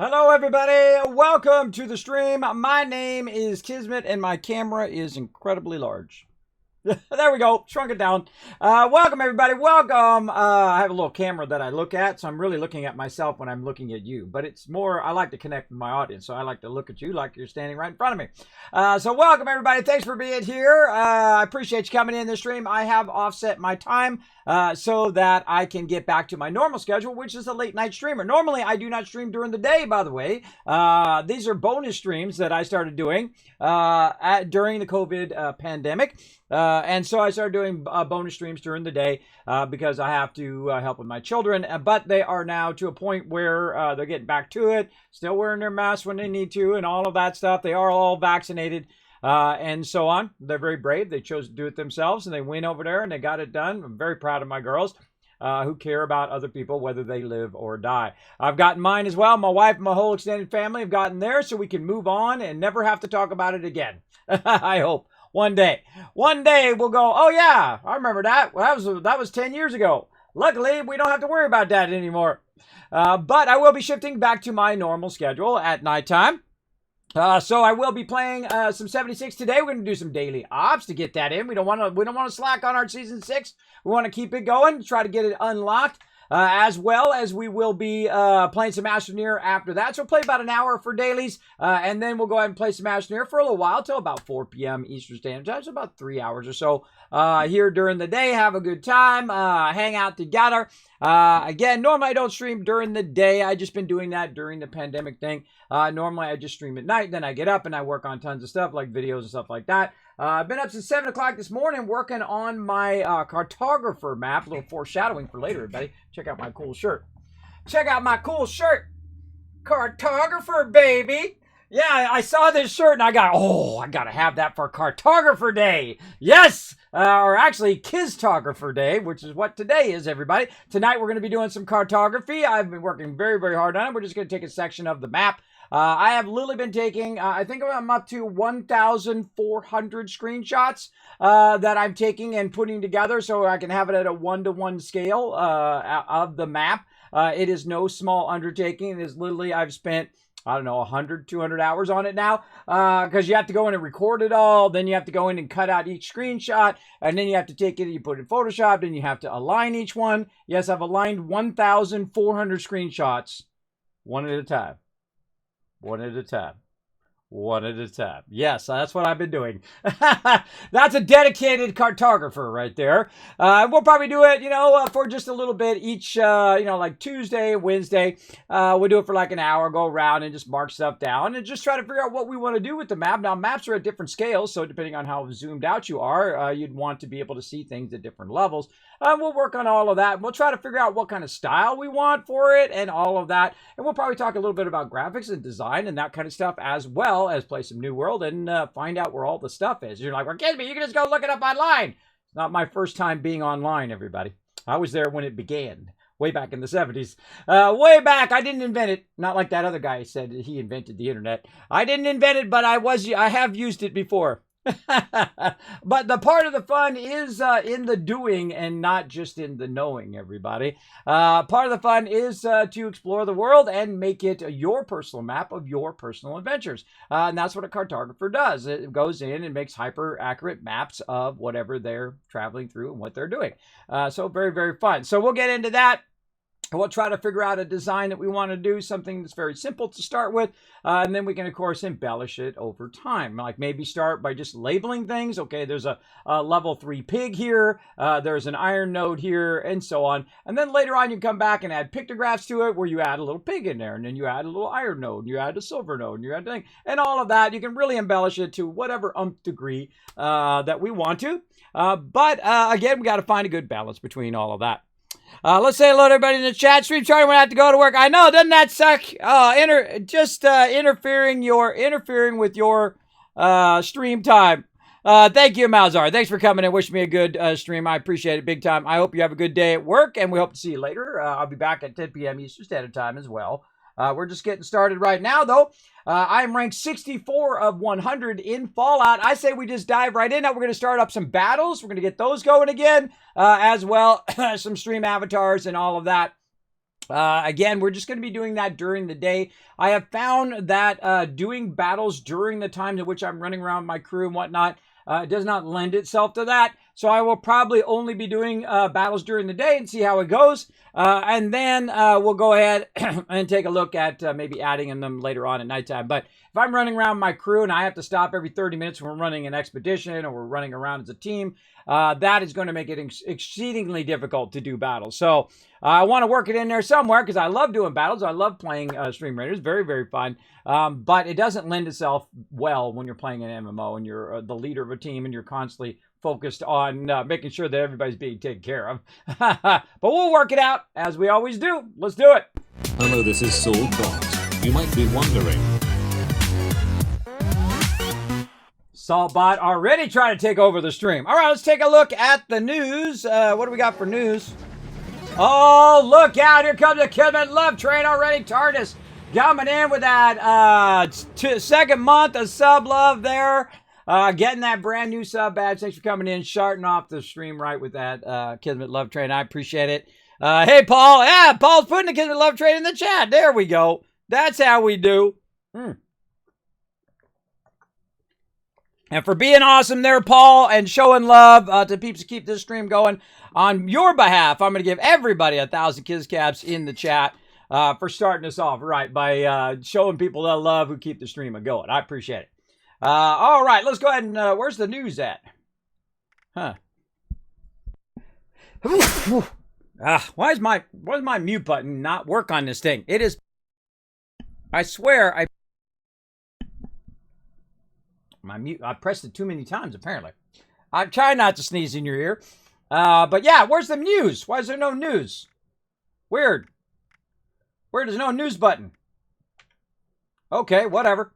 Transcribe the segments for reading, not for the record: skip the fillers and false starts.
Hello, everybody. Welcome to the stream. My name is Kismet, and my camera is incredibly large. There we go. Shrunk it down. Welcome, everybody. Welcome. I have a little camera that I look at, so I'm really looking at myself when I'm looking at you. But it's more, I like to connect with my audience, so I like to look at you like you're standing right in front of me. So welcome, everybody. Thanks for being here. I appreciate you coming in this stream. I have offset my time so that I can get back to my normal schedule, which is a late night streamer. Normally, I do not stream during the day, by the way. These are bonus streams that I started doing during the COVID pandemic. And so I started doing bonus streams during the day because I have to help with my children. But they are now to a point where they're getting back to it, still wearing their masks when they need to and all of that stuff. They are all vaccinated and so on. They're very brave. They chose to do it themselves and they went over there and they got it done. I'm very proud of my girls. Who care about other people, whether they live or die. I've gotten mine as well. My wife and my whole extended family have gotten theirs so we can move on and never have to talk about it again. I hope. One day we'll go, oh yeah, I remember that. Well, that was 10 years ago. Luckily, we don't have to worry about that anymore. But I will be shifting back to my normal schedule at nighttime. So I will be playing some 76 today. We're going to do some daily ops to get that in. We don't want to slack on our season 6. We want to keep it going, try to get it unlocked. As well as we will be playing some Astroneer after that. So we'll play about an hour for dailies, and then we'll go ahead and play some Astroneer for a little while, till about 4 p.m. Eastern Standard Time, so about 3 hours or so here during the day. Have a good time, hang out together. Again, normally I don't stream during the day. I've just been doing that during the pandemic thing. Normally I just stream at night, then I get up and I work on tons of stuff like videos and stuff like that. I've been up since 7 o'clock this morning working on my cartographer map. A little foreshadowing for later, everybody. Check out my cool shirt. Check out my cool shirt. Cartographer, baby. Yeah, I saw this shirt and I got to have that for Cartographer Day. Yes! Or actually, Kistographer Day, which is what today is, everybody. Tonight we're going to be doing some cartography. I've been working very, very hard on it. We're just going to take a section of the map. I have literally been taking, I think I'm up to 1,400 screenshots that I'm taking and putting together so I can have it at a 1-to-1 scale of the map. It is no small undertaking. It is literally, I've spent, I don't know, 100, 200 hours on it now because you have to go in and record it all. Then you have to go in and cut out each screenshot. And then you have to take it and you put it in Photoshop. And you have to align each one. Yes, I've aligned 1,400 screenshots one at a time. One at a time. One at a time. Yes, that's what I've been doing. That's a dedicated cartographer right there. We'll probably do it, for just a little bit each, like Tuesday, Wednesday. We'll do it for like an hour, go around and just mark stuff down and just try to figure out what we want to do with the map. Now, maps are at different scales, so depending on how zoomed out you are, you'd want to be able to see things at different levels. We'll work on all of that. We'll try to figure out what kind of style we want for it and all of that. And we'll probably talk a little bit about graphics and design and that kind of stuff, as well as play some New World and find out where all the stuff is. You're like, well, kidding me, you can just go look it up online. It's not my first time being online, everybody. I was there when it began, way back in the 70s. Way back, I didn't invent it. Not like that other guy said he invented the internet. I didn't invent it, but I have used it before. But the part of the fun is in the doing and not just in the knowing, everybody. Part of the fun is to explore the world and make it your personal map of your personal adventures. And that's what a cartographer does. It goes in and makes hyper accurate maps of whatever they're traveling through and what they're doing. So very, very fun. So we'll get into that. We'll try to figure out a design that we want to do, something that's very simple to start with, and then we can, of course, embellish it over time. Like maybe start by just labeling things. Okay, there's a level 3 pig here, there's an iron node here, and so on. And then later on, you come back and add pictographs to it where you add a little pig in there, and then you add a little iron node, and you add a silver node, and you add thing, and all of that. You can really embellish it to whatever degree that we want to. But again, we got to find a good balance between all of that. Let's say hello to everybody in the chat. Stream Charlie when I have to go to work. I know, doesn't that suck? Interfering with your stream time. Thank you, Malzar. Thanks for coming and wishing me a good stream. I appreciate it big time. I hope you have a good day at work, and we hope to see you later. I'll be back at 10 p.m. Eastern Standard Time as well. We're just getting started right now, though. I'm ranked 64 of 100 in Fallout. I say we just dive right in. Now we're going to start up some battles. We're going to get those going again, as well as some stream avatars and all of that. Again, we're just going to be doing that during the day. I have found that doing battles during the times in which I'm running around my crew and whatnot does not lend itself to that. So I will probably only be doing battles during the day and see how it goes. And then we'll go ahead and take a look at maybe adding in them later on at nighttime. But if I'm running around my crew and I have to stop every 30 minutes when we're running an expedition or we're running around as a team, that is going to make it exceedingly difficult to do battles. So I want to work it in there somewhere because I love doing battles. I love playing Stream Raiders. Very, very fun. But it doesn't lend itself well when you're playing an MMO and you're the leader of a team and you're constantly focused on making sure that everybody's being taken care of. But we'll work it out as we always do. Let's do it. Hello, this is Saul Bot. You might be wondering. Saltbot already trying to take over the stream. All right, let's take a look at the news. What do we got for news? Oh, look out. Here comes the Kismet love train already. TARDIS coming in with that second month of sub love there. Getting that brand new sub badge. Thanks for coming in, starting off the stream right with that Kismet love train. I appreciate it. Hey, Paul. Yeah, Paul's putting the Kismet love train in the chat. There we go. That's how we do. And for being awesome there, Paul, and showing love to peeps to keep this stream going on your behalf, I'm going to give everybody 1,000 Kiz Caps in the chat for starting us off right by showing people that love who keep the stream going. I appreciate it. All right, let's go ahead and where's the news at? Huh? Why does my mute button not work on this thing? It is. I swear I pressed it too many times, apparently. I'm trying not to sneeze in your ear. But yeah, where's the news? Why is there no news? Weird. Where there's no news button? Okay, whatever.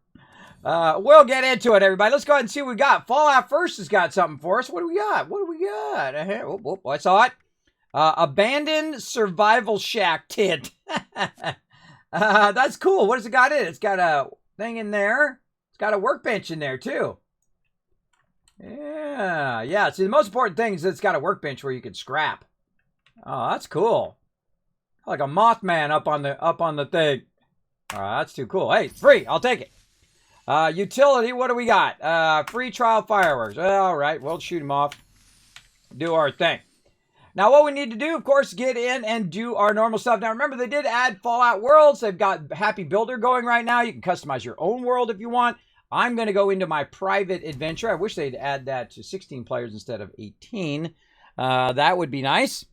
We'll get into it, everybody. Let's go ahead and see what we got. Fallout First has got something for us. What do we got? I saw it. Abandoned Survival Shack Tent. That's cool. What has it got in it? It's got a thing in there. It's got a workbench in there, too. Yeah. See, the most important thing is that it's got a workbench where you can scrap. Oh, that's cool. Like a Mothman up on the thing. All right, that's too cool. Hey, free. I'll take it. Utility, what do we got? Free trial fireworks. All right, we'll shoot them off. Do our thing. Now, what we need to do, of course, get in and do our normal stuff. Now, remember, they did add Fallout Worlds. They've got Happy Builder going right now. You can customize your own world if you want. I'm going to go into my private adventure. I wish they'd add that to 16 players instead of 18. That would be nice.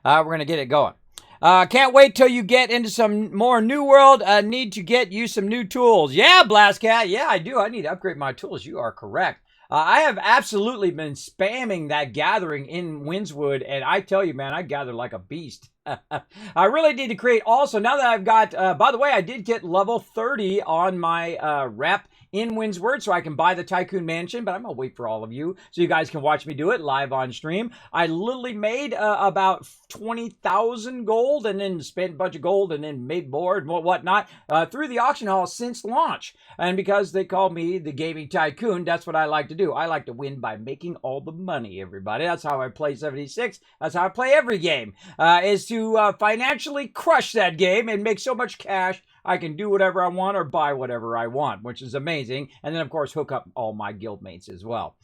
We're going to get it going. Can't wait till you get into some more New World. Need to get you some new tools. Yeah, Blastcat. Yeah, I do. I need to upgrade my tools. You are correct. I have absolutely been spamming that gathering in Windswood, and I tell you, man, I gather like a beast. I really need to create also, now that I've got, by the way, I did get level 30 on my rep in Windswood, so I can buy the Tycoon Mansion, but I'm going to wait for all of you so you guys can watch me do it live on stream. I literally made about 20,000 gold and then spent a bunch of gold and then made more and whatnot through the auction hall since launch. And because they call me the Gaming Tycoon, that's what I like to do. I like to win by making all the money, everybody. That's how I play 76. That's how I play every game, is to financially crush that game and make so much cash I can do whatever I want or buy whatever I want, which is amazing. And then, of course, hook up all my guildmates as well.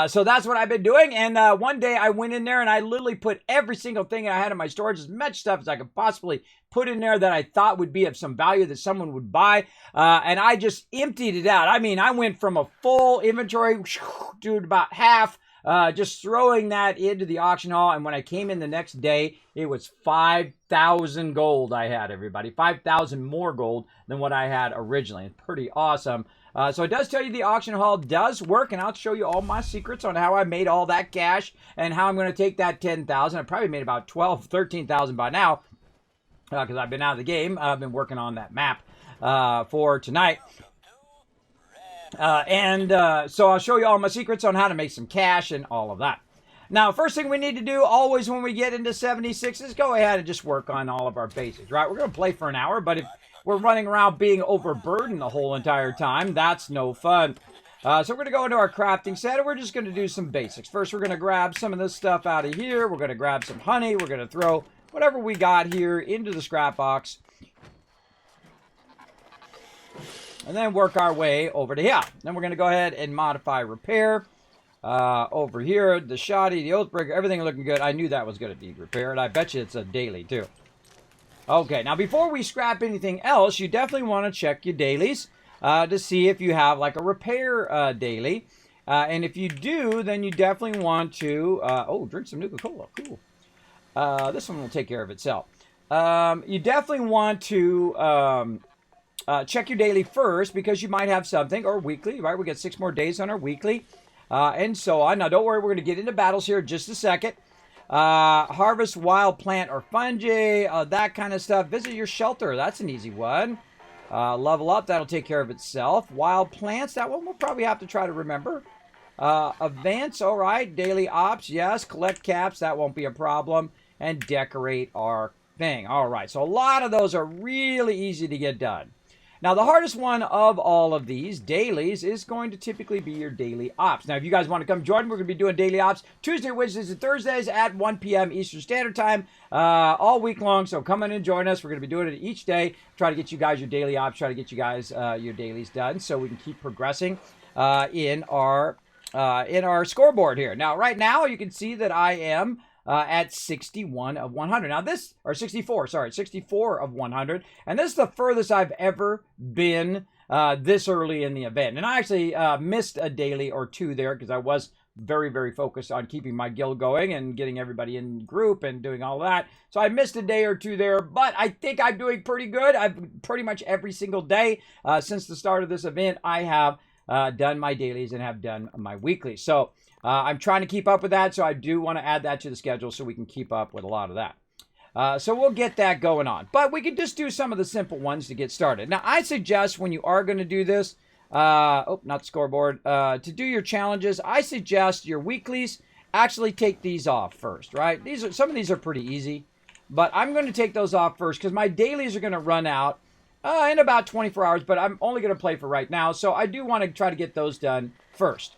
So that's what I've been doing. And one day I went in there and I literally put every single thing I had in my storage, as much stuff as I could possibly put in there that I thought would be of some value that someone would buy. And I just emptied it out. I mean, I went from a full inventory to about half. Just throwing that into the auction hall. And when I came in the next day, it was 5,000 gold I had, everybody. 5,000 more gold than what I had originally. It's pretty awesome. So it does tell you the auction hall does work, and I'll show you all my secrets on how I made all that cash and how I'm going to take that 10,000. I probably made about 12, 13,000 by now because I've been out of the game. I've been working on that map for tonight. So I'll show you all my secrets on how to make some cash and all of that. Now, first thing we need to do always when we get into 76 is go ahead and just work on all of our basics, right? We're going to play for an hour, but if we're running around being overburdened the whole entire time, that's no fun. So we're going to go into our crafting set, and we're just going to do some basics. First, we're going to grab some of this stuff out of here. We're going to grab some honey. We're going to throw whatever we got here into the scrap box. And then work our way over to here. Then we're going to go ahead and modify repair. Over here, the shoddy, the Oathbreaker, everything looking good. I knew that was going to need repair, and I bet you it's a daily too. Okay, now before we scrap anything else, you definitely want to check your dailies to see if you have like a repair daily. And if you do, then you definitely want to, drink some Nuka-Cola. Cool. This one will take care of itself. You definitely want to check your daily first because you might have something, or weekly, right? We got 6 more days on our weekly, and so on. Now, don't worry, we're going to get into battles here in just a second. Harvest wild plant or fungi, that kind of stuff. Visit your shelter. That's an easy one. Level up. That'll take care of itself. Wild plants. That one we'll probably have to try to remember. Events. All right. Daily ops. Yes. Collect caps. That won't be a problem. And decorate our thing. All right. So a lot of those are really easy to get done. Now, the hardest one of all of these dailies is going to typically be your daily ops. Now, if you guys want to come join me, we're going to be doing daily ops Tuesday, Wednesdays, and Thursdays at 1 p.m. Eastern Standard Time all week long. So come in and join us. We're going to be doing it each day. Try to get you guys your daily ops. Try to get you guys your dailies done so we can keep progressing in our scoreboard here. Now, right now, you can see that I am at 61 of 100. Now this, or 64, sorry, 64 of 100. And this is the furthest I've ever been this early in the event. And I actually missed a daily or two there because I was very, very focused on keeping my guild going and getting everybody in group and doing all that. So I missed a day or two there, but I think I'm doing pretty good. I've pretty much every single day since the start of this event, I have done my dailies and have done my weeklies. So I'm trying to keep up with that, so I do want to add that to the schedule so we can keep up with a lot of that. So we'll get that going on. But we could just do some of the simple ones to get started. Now, I suggest when you are going to do this, not the scoreboard, to do your challenges, I suggest your weeklies actually take these off first, right? Some of these are pretty easy, but I'm going to take those off first because my dailies are going to run out in about 24 hours, but I'm only going to play for right now, so I do want to try to get those done first.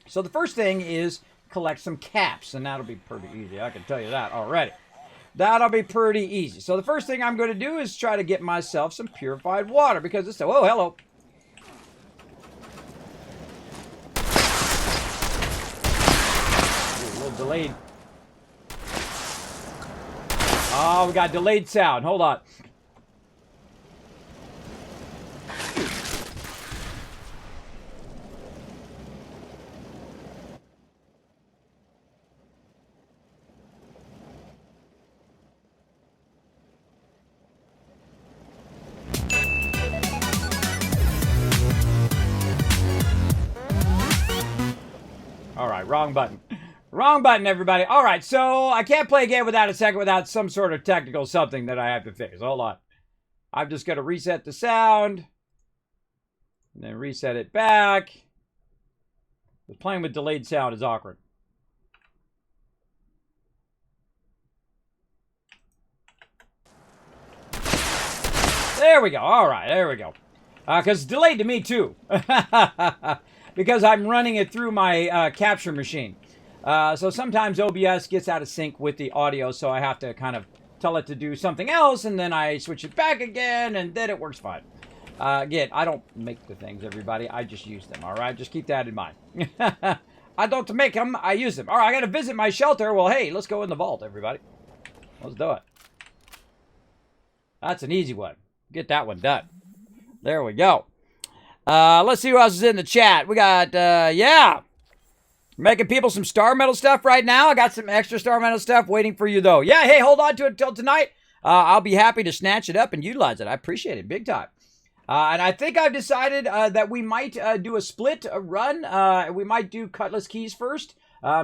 So the first thing is collect some caps, and that'll be pretty easy. I can tell you that already. That'll be pretty easy. So the first thing I'm going to do is try to get myself some purified water because it's, whoa, hello. Ooh, a little delayed. Oh, we got delayed sound. Hold on. All right, wrong button. Wrong button, everybody. All right, so I can't play a game without some sort of technical something that I have to fix. Hold on. I'm just going to reset the sound. And then reset it back. Because playing with delayed sound is awkward. There we go. All right, there we go. Because it's delayed to me, too. Because I'm running it through my capture machine. So sometimes OBS gets out of sync with the audio, so I have to kind of tell it to do something else, and then I switch it back again, and then it works fine. Again, I don't make the things, everybody. I just use them, all right? Just keep that in mind. I don't make them, I use them. All right, I got to visit my shelter. Well, hey, let's go in the vault, everybody. Let's do it. That's an easy one. Get that one done. There we go. Let's see who else is in the chat. We got, yeah. Making people some star medal stuff right now. I got some extra star medal stuff waiting for you, though. Yeah, hey, hold on to it until tonight. I'll be happy to snatch it up and utilize it. I appreciate it big time. And I think I've decided that we might do a split run. We might do Cutlass Keys first.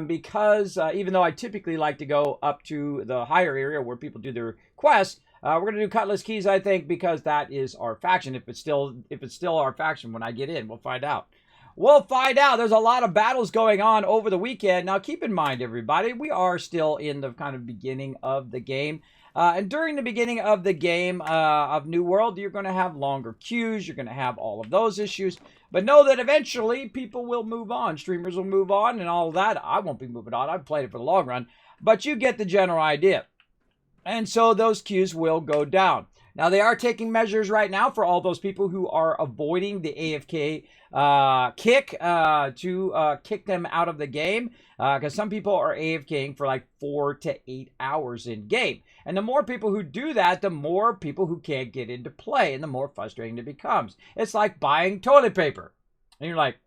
Because even though I typically like to go up to the higher area where people do their quests, we're going to do Cutlass Keys, I think, because that is our faction. If it's still our faction when I get in, we'll find out. We'll find out. There's a lot of battles going on over the weekend. Now, keep in mind, everybody, we are still in the kind of beginning of the game. And during the beginning of the game of New World, you're going to have longer queues. You're going to have all of those issues. But know that eventually people will move on. Streamers will move on and all of that. I won't be moving on. I've played it for the long run. But you get the general idea. And so those queues will go down. Now, they are taking measures right now for all those people who are avoiding the AFK kick to kick them out of the game, because some people are AFKing for like 4 to 8 hours in game. And the more people who do that, the more people who can't get into play, and the more frustrating it becomes. It's like buying toilet paper. And you're like,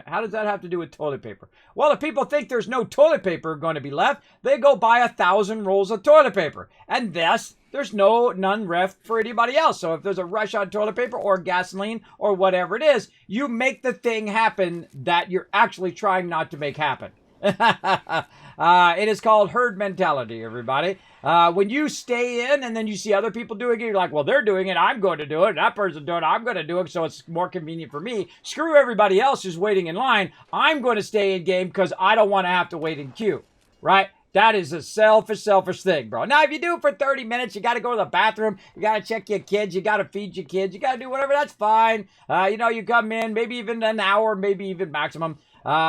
how does that have to do with toilet paper? Well, if people think there's no toilet paper going to be left, they go buy 1,000 rolls of toilet paper. And thus, there's none left for anybody else. So if there's a rush on toilet paper or gasoline or whatever it is, you make the thing happen that you're actually trying not to make happen. It is called herd mentality, everybody. When you stay in and then you see other people doing it, you're like, well, they're doing it, I'm going to do it. That person's doing it, I'm going to do it, so it's more convenient for me. Screw everybody else who's waiting in line. I'm going to stay in game because I don't want to have to wait in queue, right? That is a selfish thing, bro. Now, if you do it for 30 minutes, you got to go to the bathroom, you got to check your kids, you got to feed your kids, you got to do whatever, that's fine. You come in, maybe even an hour, maybe even maximum.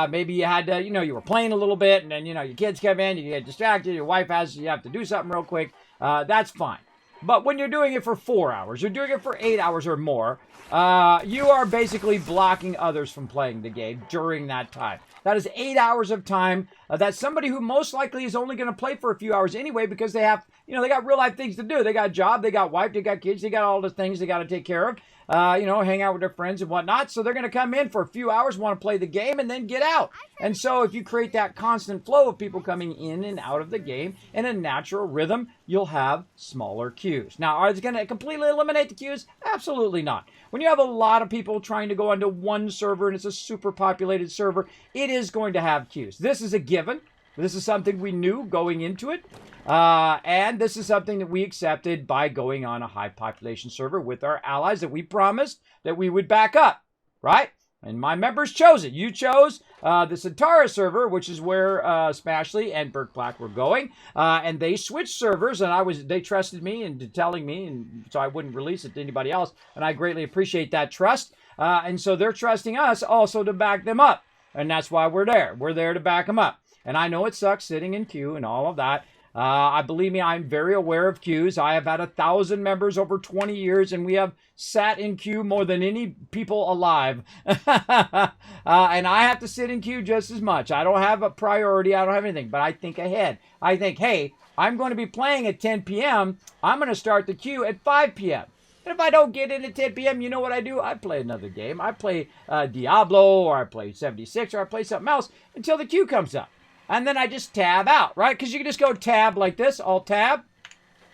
Maybe you had to, you were playing a little bit, and then, your kids come in, you get distracted, your wife you have to do something real quick. That's fine. But when you're doing it for 4 hours, you're doing it for 8 hours or more, you are basically blocking others from playing the game during that time. That is 8 hours of time that somebody who most likely is only going to play for a few hours anyway, because they have, they got real life things to do. They got a job, they got wife, they got kids, they got all the things they got to take care of. Hang out with their friends and whatnot. So they're going to come in for a few hours, want to play the game, and then get out. And so if you create that constant flow of people coming in and out of the game in a natural rhythm, you'll have smaller queues. Now, are they going to completely eliminate the queues? Absolutely not. When you have a lot of people trying to go onto one server and it's a super populated server, it is going to have queues. This is a given. This is something we knew going into it. And this is something that we accepted by going on a high population server with our allies that we promised that we would back up, right? And my members chose it. You chose the s.p.e.c.i.a.l server, which is where s.p.e.c.i.a.l and s.p.e.c.i.a.l were going. And they switched servers, and they trusted me into telling me, and so I wouldn't release it to anybody else. And I greatly appreciate that trust. And so they're trusting us also to back them up. And that's why we're there. We're there to back them up. And I know it sucks sitting in queue and all of that. Believe me, I'm very aware of queues. I have had 1,000 members over 20 years, and we have sat in queue more than any people alive. And I have to sit in queue just as much. I don't have a priority. I don't have anything, but I think ahead. I think, hey, I'm going to be playing at 10 p.m. I'm going to start the queue at 5 p.m. And if I don't get in at 10 p.m., you know what I do? I play another game. I play Diablo, or I play 76, or I play something else until the queue comes up. And then I just tab out, right? Because you can just go tab like this, alt tab,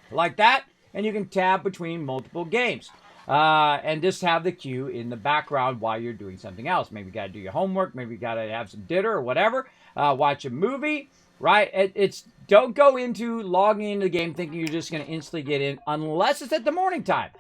like that, and you can tab between multiple games. And just have the queue in the background while you're doing something else. Maybe you got to do your homework, maybe you got to have some dinner or whatever, watch a movie, right? Don't go into logging into the game thinking you're just going to instantly get in unless it's at the morning time.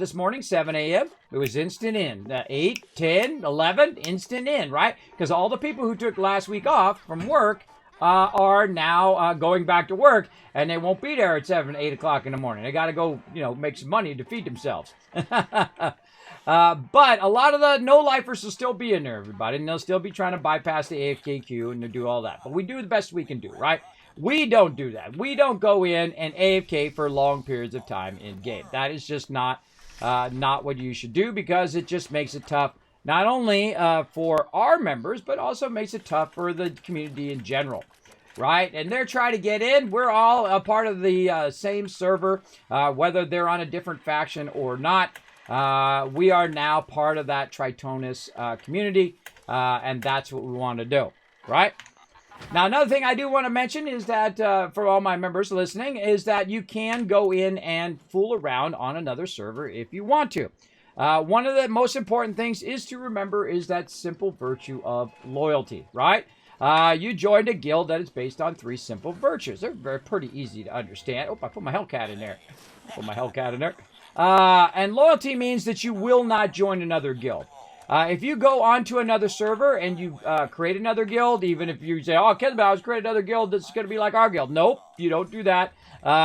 This morning, 7 a.m., it was instant in. 8, 10, 11, instant in, right? Because all the people who took last week off from work are now going back to work, and they won't be there at 7, 8 o'clock in the morning. They got to go, make some money to feed themselves. But a lot of the no-lifers will still be in there, everybody, and they'll still be trying to bypass the AFK queue and to do all that. But we do the best we can do, right? We don't do that. We don't go in and AFK for long periods of time in game. That is just not what you should do, because it just makes it tough. Not only for our members, but also makes it tough for the community in general, right? And they're trying to get in. We're all a part of the same server, whether they're on a different faction or not. We are now part of that Tritonus community, and that's what we want to do, right? Now, another thing I do want to mention is that, for all my members listening, is that you can go in and fool around on another server if you want to. One of the most important things is to remember is that simple virtue of loyalty, right? You joined a guild that is based on 3 simple virtues. They're pretty easy to understand. Oh, I put my Hellcat in there. And loyalty means that you will not join another guild. If you go onto another server and you create another guild, even if you say, oh, Kismet, I was create another guild that's going to be like our guild. Nope, you don't do that.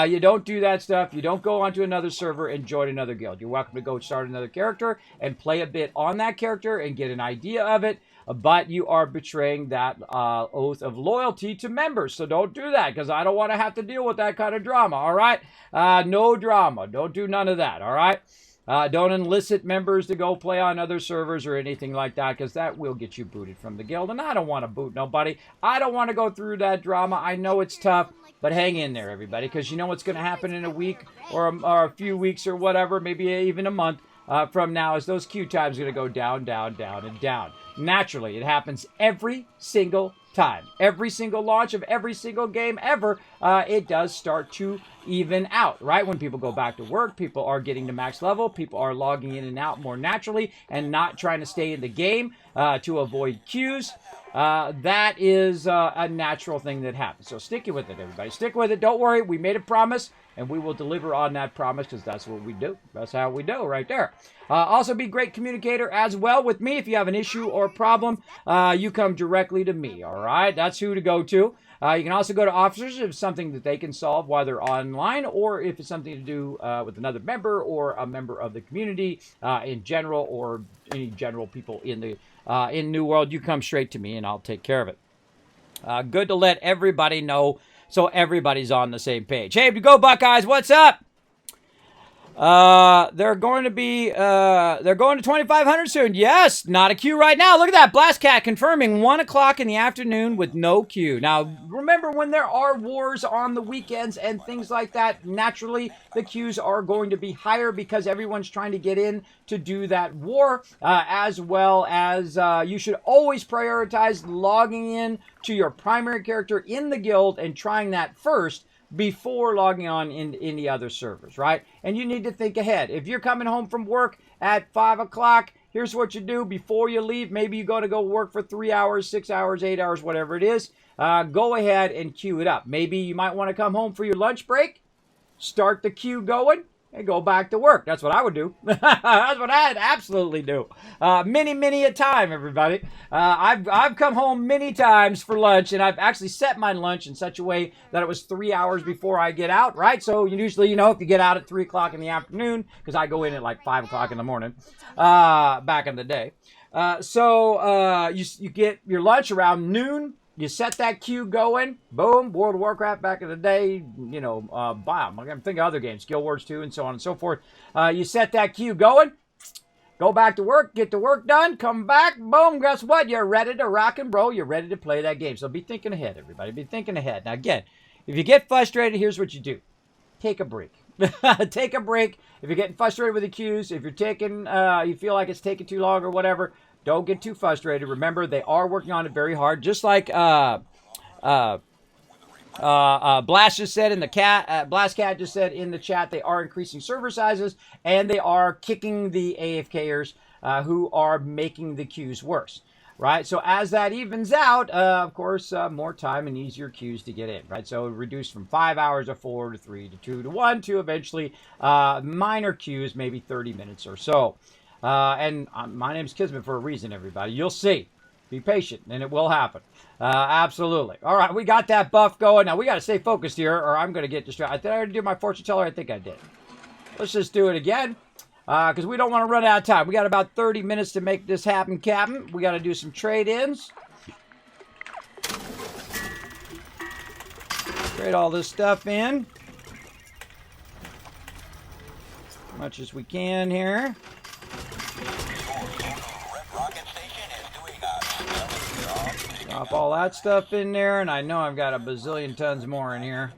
You don't do that stuff. You don't go onto another server and join another guild. You're welcome to go start another character and play a bit on that character and get an idea of it. but you are betraying that oath of loyalty to members. So don't do that, because I don't want to have to deal with that kind of drama, all right? No drama. Don't do none of that, all right? Don't enlist members to go play on other servers or anything like that, because that will get you booted from the guild, and I don't want to boot nobody. I don't want to go through that drama. I know it's tough, but hang in there, everybody, because you know what's going to happen in a week or a few weeks or whatever, maybe even a month from now, is those queue times are going to go down, down, down, and down. Naturally, it happens every single time. Every single launch of every single game ever, it does start to even out, right? When people go back to work, people are getting to max level, people are logging in and out more naturally and not trying to stay in the game to avoid queues. That is a natural thing that happens. So stick with it, everybody. Stick with it. Don't worry. We made a promise, and we will deliver on that promise, because that's what we do. That's how we do right there. Also, be a great communicator as well with me. If you have an issue or problem, you come directly to me, all right? That's who to go to. You can also go to officers if it's something that they can solve while they're online, or if it's something to do with another member or a member of the community in general, or any general people in the New World. You come straight to me, and I'll take care of it. Good to let everybody know, so everybody's on the same page. Hey, go Buckeyes! What's up? They're going to 2,500 soon. Yes, not a queue right now. Look at that. Blast Cat confirming 1 o'clock in the afternoon with no queue. Now, remember, when there are wars on the weekends and things like that, naturally the queues are going to be higher, because everyone's trying to get in to do that war, as well as you should always prioritize logging in to your primary character in the guild and trying that first before logging on in any other servers, right? And you need to think ahead. If you're coming home from work at 5 o'clock, here's what you do before you leave. Maybe you go work for 3 hours, 6 hours, 8 hours, whatever it is. Go ahead and queue it up. Maybe you might want to come home for your lunch break, start the queue going, and go back to work. That's what I would do. That's what I'd absolutely do. Many a time, everybody. I've come home many times for lunch, and I've actually set my lunch in such a way that it was 3 hours before I get out, right? So usually, if you get out at 3 o'clock in the afternoon, because I go in at like 5 o'clock in the morning, back in the day. You get your lunch around noon. You set that queue going, boom, World of Warcraft back in the day, I'm thinking of other games, Guild Wars 2 and so on and so forth. You set that queue going, go back to work, get the work done, come back, boom, guess what? You're ready to rock and roll. You're ready to play that game. So be thinking ahead, everybody. Be thinking ahead. Now, again, if you get frustrated, here's what you do. Take a break. Take a break. If you're getting frustrated with the queues, if you're you feel like it's taking too long or whatever, don't get too frustrated. Remember, they are working on it very hard. Just like Blast just said in the Blast Cat just said in the chat, they are increasing server sizes, and they are kicking the AFKers who are making the queues worse. Right? So as that evens out, of course, more time and easier queues to get in. Right? So reduced from 5 hours to 4 to 3 to 2 to 1 to eventually minor queues, maybe 30 minutes or so. And my name's Kismet for a reason, everybody. You'll see. Be patient, and it will happen. Absolutely. All right, we got that buff going. Now, we got to stay focused here, or I'm going to get distracted. Did I already do my fortune teller? I think I did. Let's just do it again, because we don't want to run out of time. We got about 30 minutes to make this happen, Captain. We got to do some trade-ins. Trade all this stuff in. As much as we can here. Drop all that stuff in there, and I know I've got a bazillion tons more in here.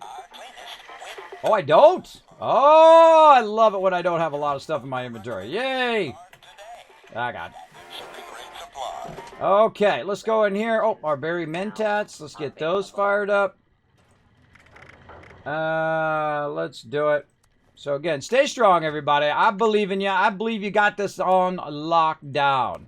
Oh, I don't? Oh, I love it when I don't have a lot of stuff in my inventory. Yay! I got it. Okay, let's go in here. Oh, our berry mentats. Let's get those fired up. Let's do it. So again, stay strong, everybody. I believe in you. I believe you got this on lockdown.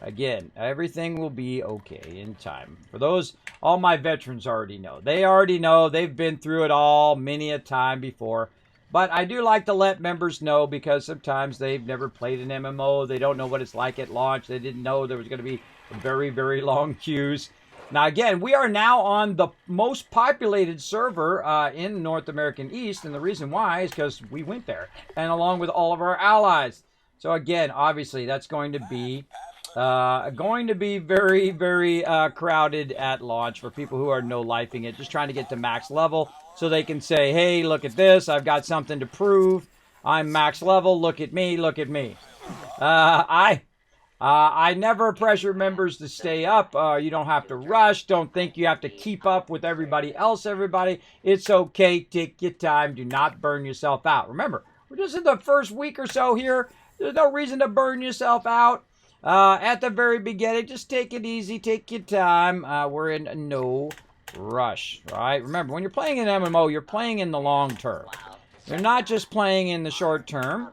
Again, everything will be okay in time. For those, all my veterans already know. They already know. They've been through it all many a time before. But I do like to let members know, because sometimes they've never played an MMO. They don't know what it's like at launch. They didn't know there was going to be very, very long queues. Now, again, we are now on the most populated server in North American East. And the reason why is because we went there, and along with all of our allies. So again, obviously, that's going to be Going to be very, very crowded at launch for people who are no-lifing it, just trying to get to max level so they can say, hey, look at this. I've got something to prove. I'm max level. Look at me. Look at me. I never pressure members to stay up. You don't have to rush. Don't think you have to keep up with everybody else, everybody. It's okay. Take your time. Do not burn yourself out. Remember, we're just in the first week or so here. There's no reason to burn yourself out. At the very beginning, just take it easy. Take your time. We're in no rush, right? Remember, when you're playing an MMO, you're playing in the long term. You're not just playing in the short term,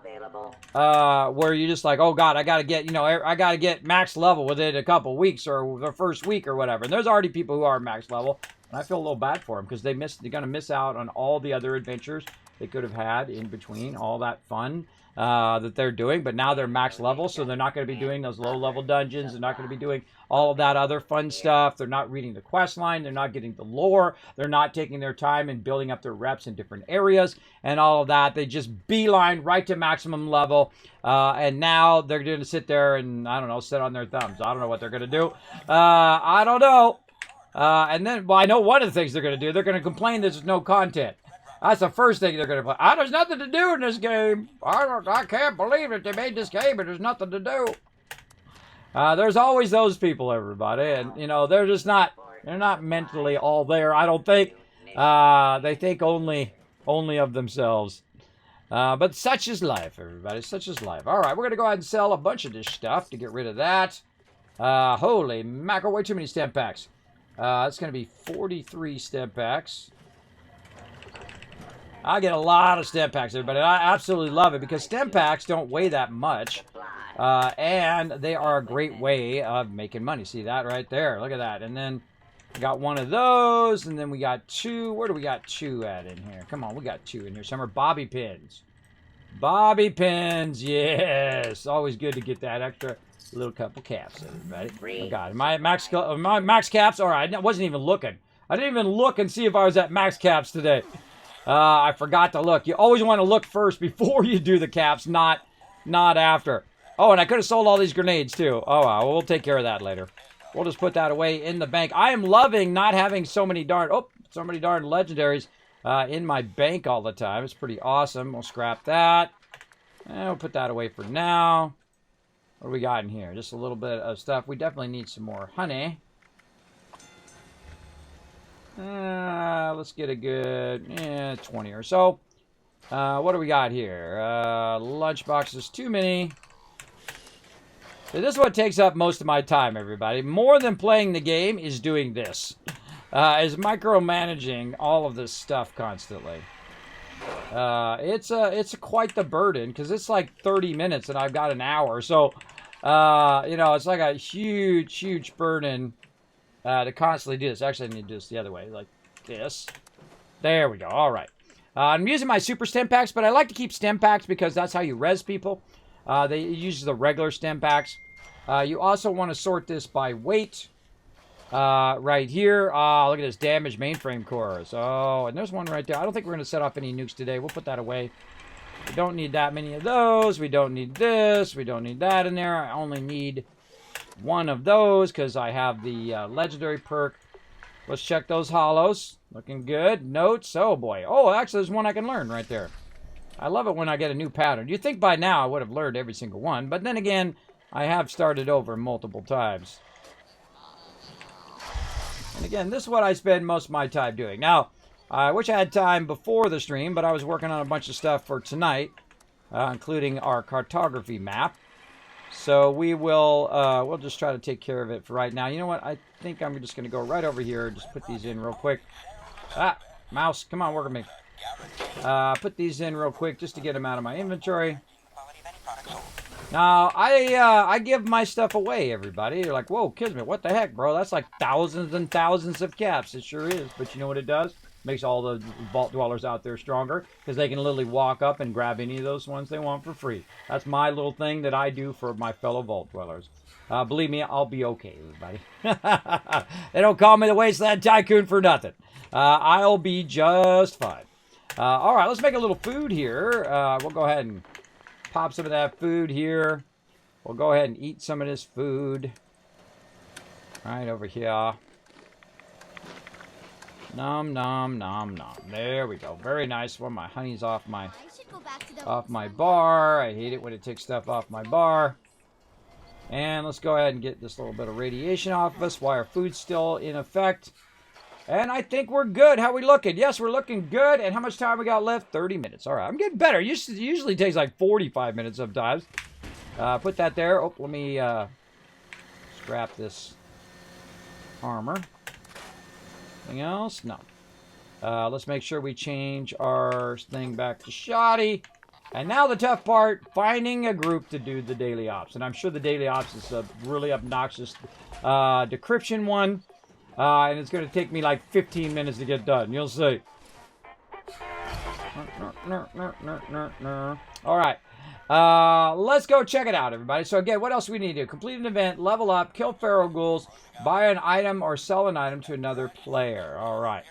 where you're just like, oh God, I gotta get max level within a couple weeks or the first week or whatever. And there's already people who are max level, and I feel a little bad for them because they're gonna miss out on all the other adventures they could have had in between, all that fun that they're doing. But now they're max level, so they're not going to be doing those low level dungeons. They're not going to be doing all of that other fun stuff. They're not reading the quest line. They're not getting the lore. They're not taking their time and building up their reps in different areas and all of that. They just beeline right to maximum level. And now they're going to sit there and, I don't know, sit on their thumbs. I don't know what they're going to do. I don't know. And then, well, I know one of the things they're going to do. They're going to complain there's no content. That's the first thing they're going to play. There's nothing to do in this game. I can't believe it. They made this game, but there's nothing to do. There's always those people, everybody. And, you know, they're not mentally all there, I don't think. They think only of themselves. But such is life, everybody. Such is life. All right, we're going to go ahead and sell a bunch of this stuff to get rid of that. Holy mackerel, way too many stem packs. It's going to be 43 stem packs. I get a lot of stem packs, everybody. I absolutely love it because stem packs don't weigh that much. And they are a great way of making money. See that right there? Look at that. And then we got one of those. And then we got two. Where do we got two at in here? Come on, we got two in here. Some are bobby pins. Bobby pins, yes. Always good to get that extra little couple caps, everybody. Oh, God. My max caps? All right, I wasn't even looking. I didn't even look and see if I was at max caps today. I forgot to look. You always want to look first before you do the caps, not after. Oh, and I could have sold all these grenades, too. Oh, well, we'll take care of that later. We'll just put that away in the bank. I am loving not having so many darn legendaries in my bank all the time. It's pretty awesome. We'll scrap that. And we'll put that away for now. What do we got in here? Just a little bit of stuff. We definitely need some more honey. Let's get a good 20 or so. What do we got here? Lunch boxes, too many. So this is what takes up most of my time, everybody. More than playing the game is doing this. Is micromanaging all of this stuff constantly. It's quite the burden because it's like 30 minutes and I've got an hour. So, you know, it's like a huge burden. To constantly do this. Actually, I need to do this the other way, like this. There we go. All right. I'm using my super stem packs, but I like to keep stem packs because that's how you res people. They use the regular stem packs. You also want to sort this by weight. Right here. Look at this damaged mainframe cores. Oh, and there's one right there. I don't think we're going to set off any nukes today. We'll put that away. We don't need that many of those. We don't need this. We don't need that in there. I only need one of those because I have the legendary perk. Let's check those hollows. Looking good. Notes. Oh boy. Oh, actually there's one I can learn right there. I love it when I get a new pattern. You'd think by now I would have learned every single one, but then again, I have started over multiple times. And again, this is what I spend most of my time doing. Now, I wish I had time before the stream, but I was working on a bunch of stuff for tonight, including our cartography map. So we will, we'll just try to take care of it for right now. You know what? I think I'm just going to go right over here. Just put these in real quick. Mouse, come on, work with me. Put these in real quick just to get them out of my inventory. Now, I give my stuff away, everybody. You're like, whoa, Kismet, what the heck, bro? That's like thousands and thousands of caps. It sure is. But you know what it does? Makes all the vault dwellers out there stronger because they can literally walk up and grab any of those ones they want for free. That's my little thing that I do for my fellow vault dwellers. Believe me, I'll be okay, everybody. They don't call me the Wasteland Tycoon for nothing. I'll be just fine. All right, let's make a little food here. We'll go ahead and pop some of that food here. We'll go ahead and eat some of this food. Right over here. Nom, nom, nom, nom. There we go. Very nice one. My honey's off my bar. I hate it when it takes stuff off my bar. And let's go ahead and get this little bit of radiation off of us while our food's still in effect. And I think we're good. How we looking? Yes, we're looking good. And how much time we got left? 30 minutes. All right, I'm getting better. Usually takes like 45 minutes sometimes. Put that there. Oh, let me scrap this armor. Anything else? No. Let's make sure we change our thing back to shoddy. And now the tough part, finding a group to do the daily ops. And I'm sure the daily ops is a really obnoxious decryption one. And it's going to take me like 15 minutes to get done. You'll see. All right. Let's go check it out, everybody. So again, what else do we need to do? Complete an event, level up, kill feral ghouls, buy an item or sell an item to another player. All right.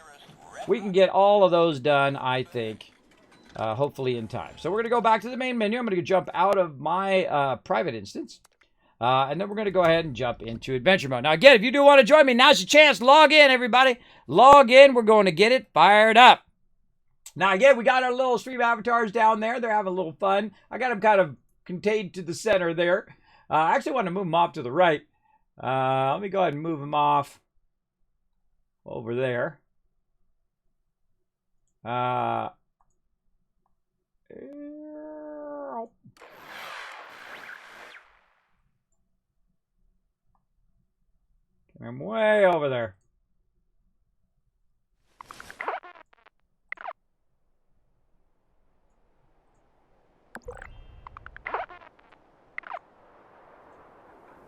We can get all of those done, I think, hopefully in time. So we're going to go back to the main menu. I'm going to jump out of my private instance. And then we're going to go ahead and jump into adventure mode. Now, again, if you do want to join me, now's your chance. Log in, everybody. Log in. We're going to get it fired up. Now, again, we got our little stream avatars down there. They're having a little fun. I got them kind of contained to the center there. I actually want to move them off to the right. Let me go ahead and move them off over there. I'm way over there.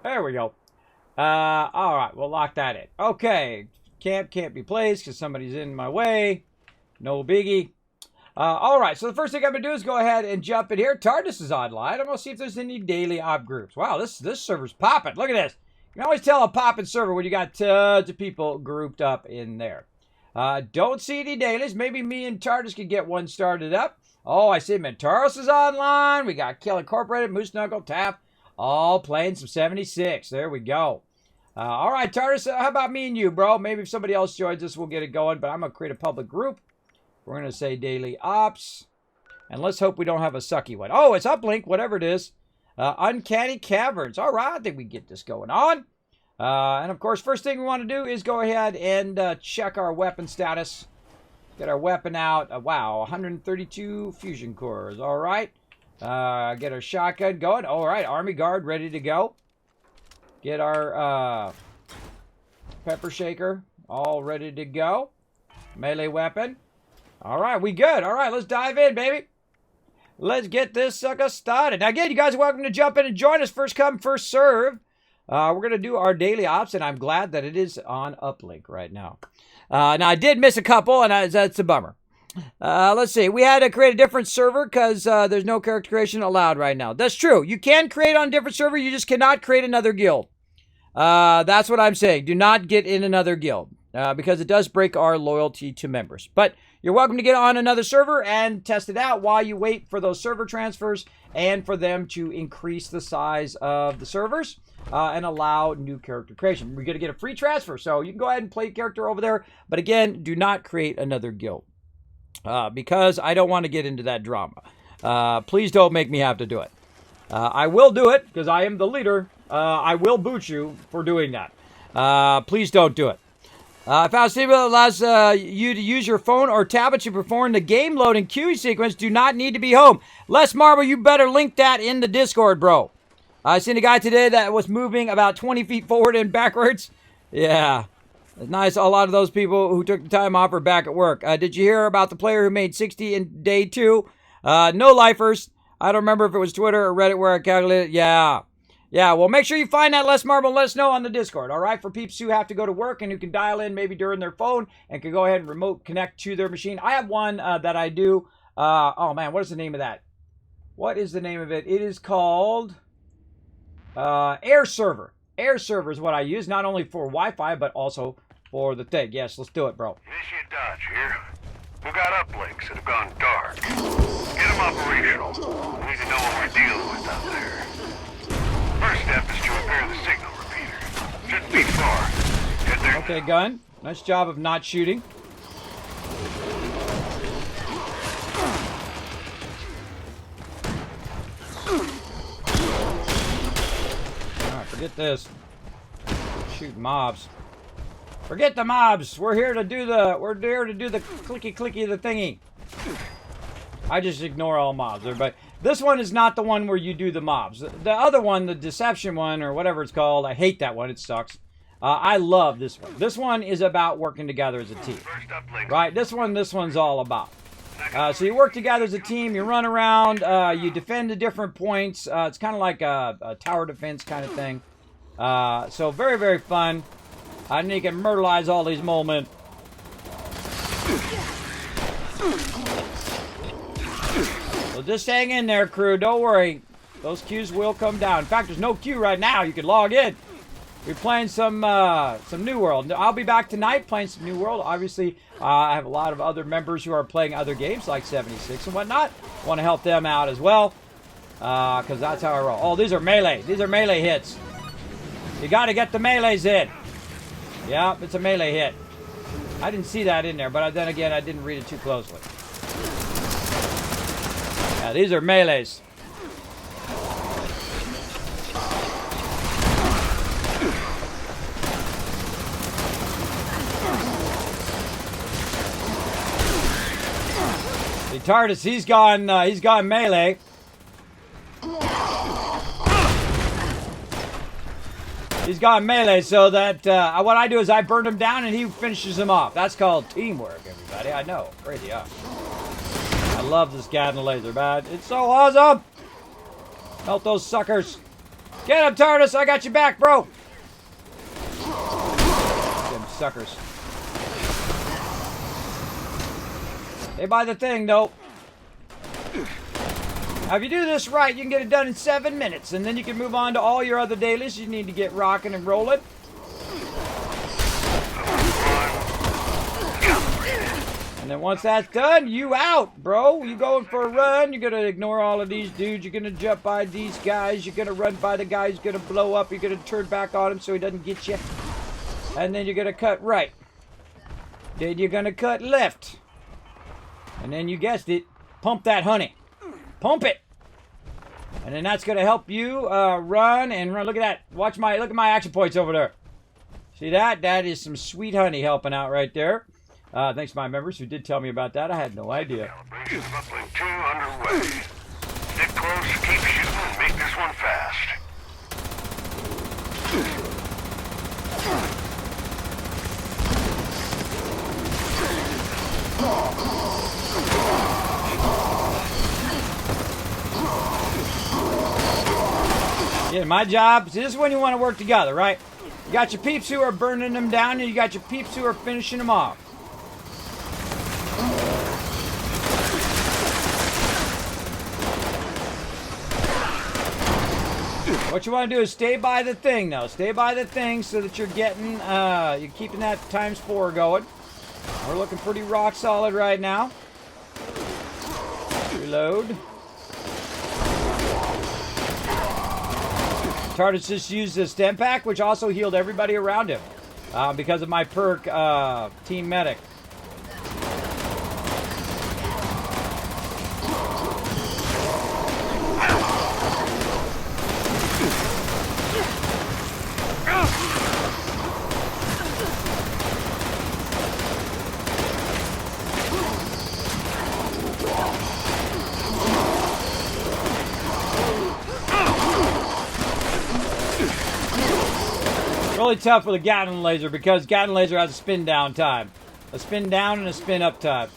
There we go. All right, we'll lock that in. Okay, camp can't be placed because somebody's in my way. No biggie. All right, so the first thing I'm going to do is go ahead and jump in here. TARDIS is online. I'm going to see if there's any daily op groups. Wow, this server's popping. Look at this. You can always tell a popping server when you got tons of people grouped up in there. Don't see any dailies. Maybe me and TARDIS could get one started up. Oh, I see Mentaros is online. We got Kill Incorporated, Moose Knuckle, Tap, all playing some 76. There we go. All right, TARDIS, how about me and you, bro? Maybe if somebody else joins us, we'll get it going. But I'm going to create a public group. We're going to say Daily Ops. And let's hope we don't have a sucky one. Oh, it's Uplink, whatever it is. Uncanny Caverns. All right, I think we get this going on. And, of course, first thing we want to do is go ahead and check our weapon status. Get our weapon out. Wow, 132 fusion cores. All right. Get our shotgun going. All right, Army Guard ready to go. Get our pepper shaker all ready to go. Melee weapon. All right, we good. All right, let's dive in, baby. Let's get this sucker started. Now, again, you guys are welcome to jump in and join us. First come, first serve. We're going to do our daily ops, and I'm glad that it is on Uplink right now. Now, I did miss a couple, and that's a bummer. Let's see. We had to create a different server because there's no character creation allowed right now. That's true. You can create on a different server. You just cannot create another guild. That's what I'm saying. Do not get in another guild because it does break our loyalty to members. But you're welcome to get on another server and test it out while you wait for those server transfers and for them to increase the size of the servers and allow new character creation. We're going to get a free transfer, so you can go ahead and play a character over there. But again, do not create another guild because I don't want to get into that drama. Please don't make me have to do it. I will do it because I am the leader. I will boot you for doing that. Please don't do it. I found a statement that allows you to use your phone or tablet to perform the game loading queuing sequence. Do not need to be home. Les Marble, you better link that in the Discord, bro. I seen a guy today that was moving about 20 feet forward and backwards. Yeah. It's nice. A lot of those people who took the time off are back at work. Did you hear about the player who made 60 in day 2? No lifers. I don't remember if it was Twitter or Reddit where I calculated. Yeah. Yeah, well, make sure you find that Les Marble and let us know on the Discord, all right? For peeps who have to go to work and who can dial in maybe during their phone and can go ahead and remote connect to their machine. I have one that I do. Oh, man, what is the name of that? What is the name of it? It is called Air Server. Air Server is what I use, not only for Wi-Fi, but also for the thing. Yes, let's do it, bro. Initiate Dodge here. We've got uplinks that have gone dark. Get them operational. We need to know what we're dealing with out there. Okay, gun. Nice job of not shooting. Alright, forget this. Shoot mobs. Forget the mobs. We're here to do the clicky clicky the thingy. I just ignore all mobs, everybody. This one is not the one where you do the mobs. The other one, the deception one, or whatever it's called, I hate that one. It sucks. I love this one. This one is about working together as a team. Right? This one's all about. So you work together as a team, you run around, you defend the different points. It's kind of like a tower defense kind of thing. So very, very fun. And you can myrtleize all these mole men. So just hang in there, crew. Don't worry. Those queues will come down. In fact, there's no queue right now. You can log in. We're playing some New World. I'll be back tonight playing some New World. Obviously, I have a lot of other members who are playing other games like 76 and whatnot. Want to help them out as well. Because that's how I roll. Oh, these are melee. These are melee hits. You got to get the melees in. Yeah, it's a melee hit. I didn't see that in there, but then again, I didn't read it too closely. Yeah, these are melees. See, TARDIS, he's gone melee. He's got melee, so that what I do is I burn him down and he finishes him off. That's called teamwork, everybody. I know. Crazy, huh? I love this Gatling laser, man. It's so awesome! Melt those suckers. Get him, TARDIS! I got you back, bro! Them suckers. They buy the thing, though. Now, if you do this right, you can get it done in 7 minutes, and then you can move on to all your other dailies you need to get rocking and rolling. And then once that's done, you out, bro. You going for a run. You're going to ignore all of these dudes. You're going to jump by these guys. You're going to run by the guy who's going to blow up. You're going to turn back on him so he doesn't get you. And then you're going to cut right. Then you're going to cut left. And then you guessed it, pump that honey. Pump it. And then that's going to help you run and run. Look at that. Look at my action points over there. See that? That is some sweet honey helping out right there. Thanks to my members who did tell me about that. I had no idea. Calibration of uplink 2 underway. Stick close, keep shooting, and make this one fast. Yeah, my job, see, this is when you want to work together, right? You got your peeps who are burning them down, and you got your peeps who are finishing them off. What you want to do is stay by the thing, though. Stay by the thing so that you're getting, you're keeping that ×4 going. We're looking pretty rock solid right now. Reload. TARDIS just used the stem pack, which also healed everybody around him because of my perk, Team Medic. Really tough with a Gatling laser because Gatling laser has a spin down time. A spin down and a spin up time.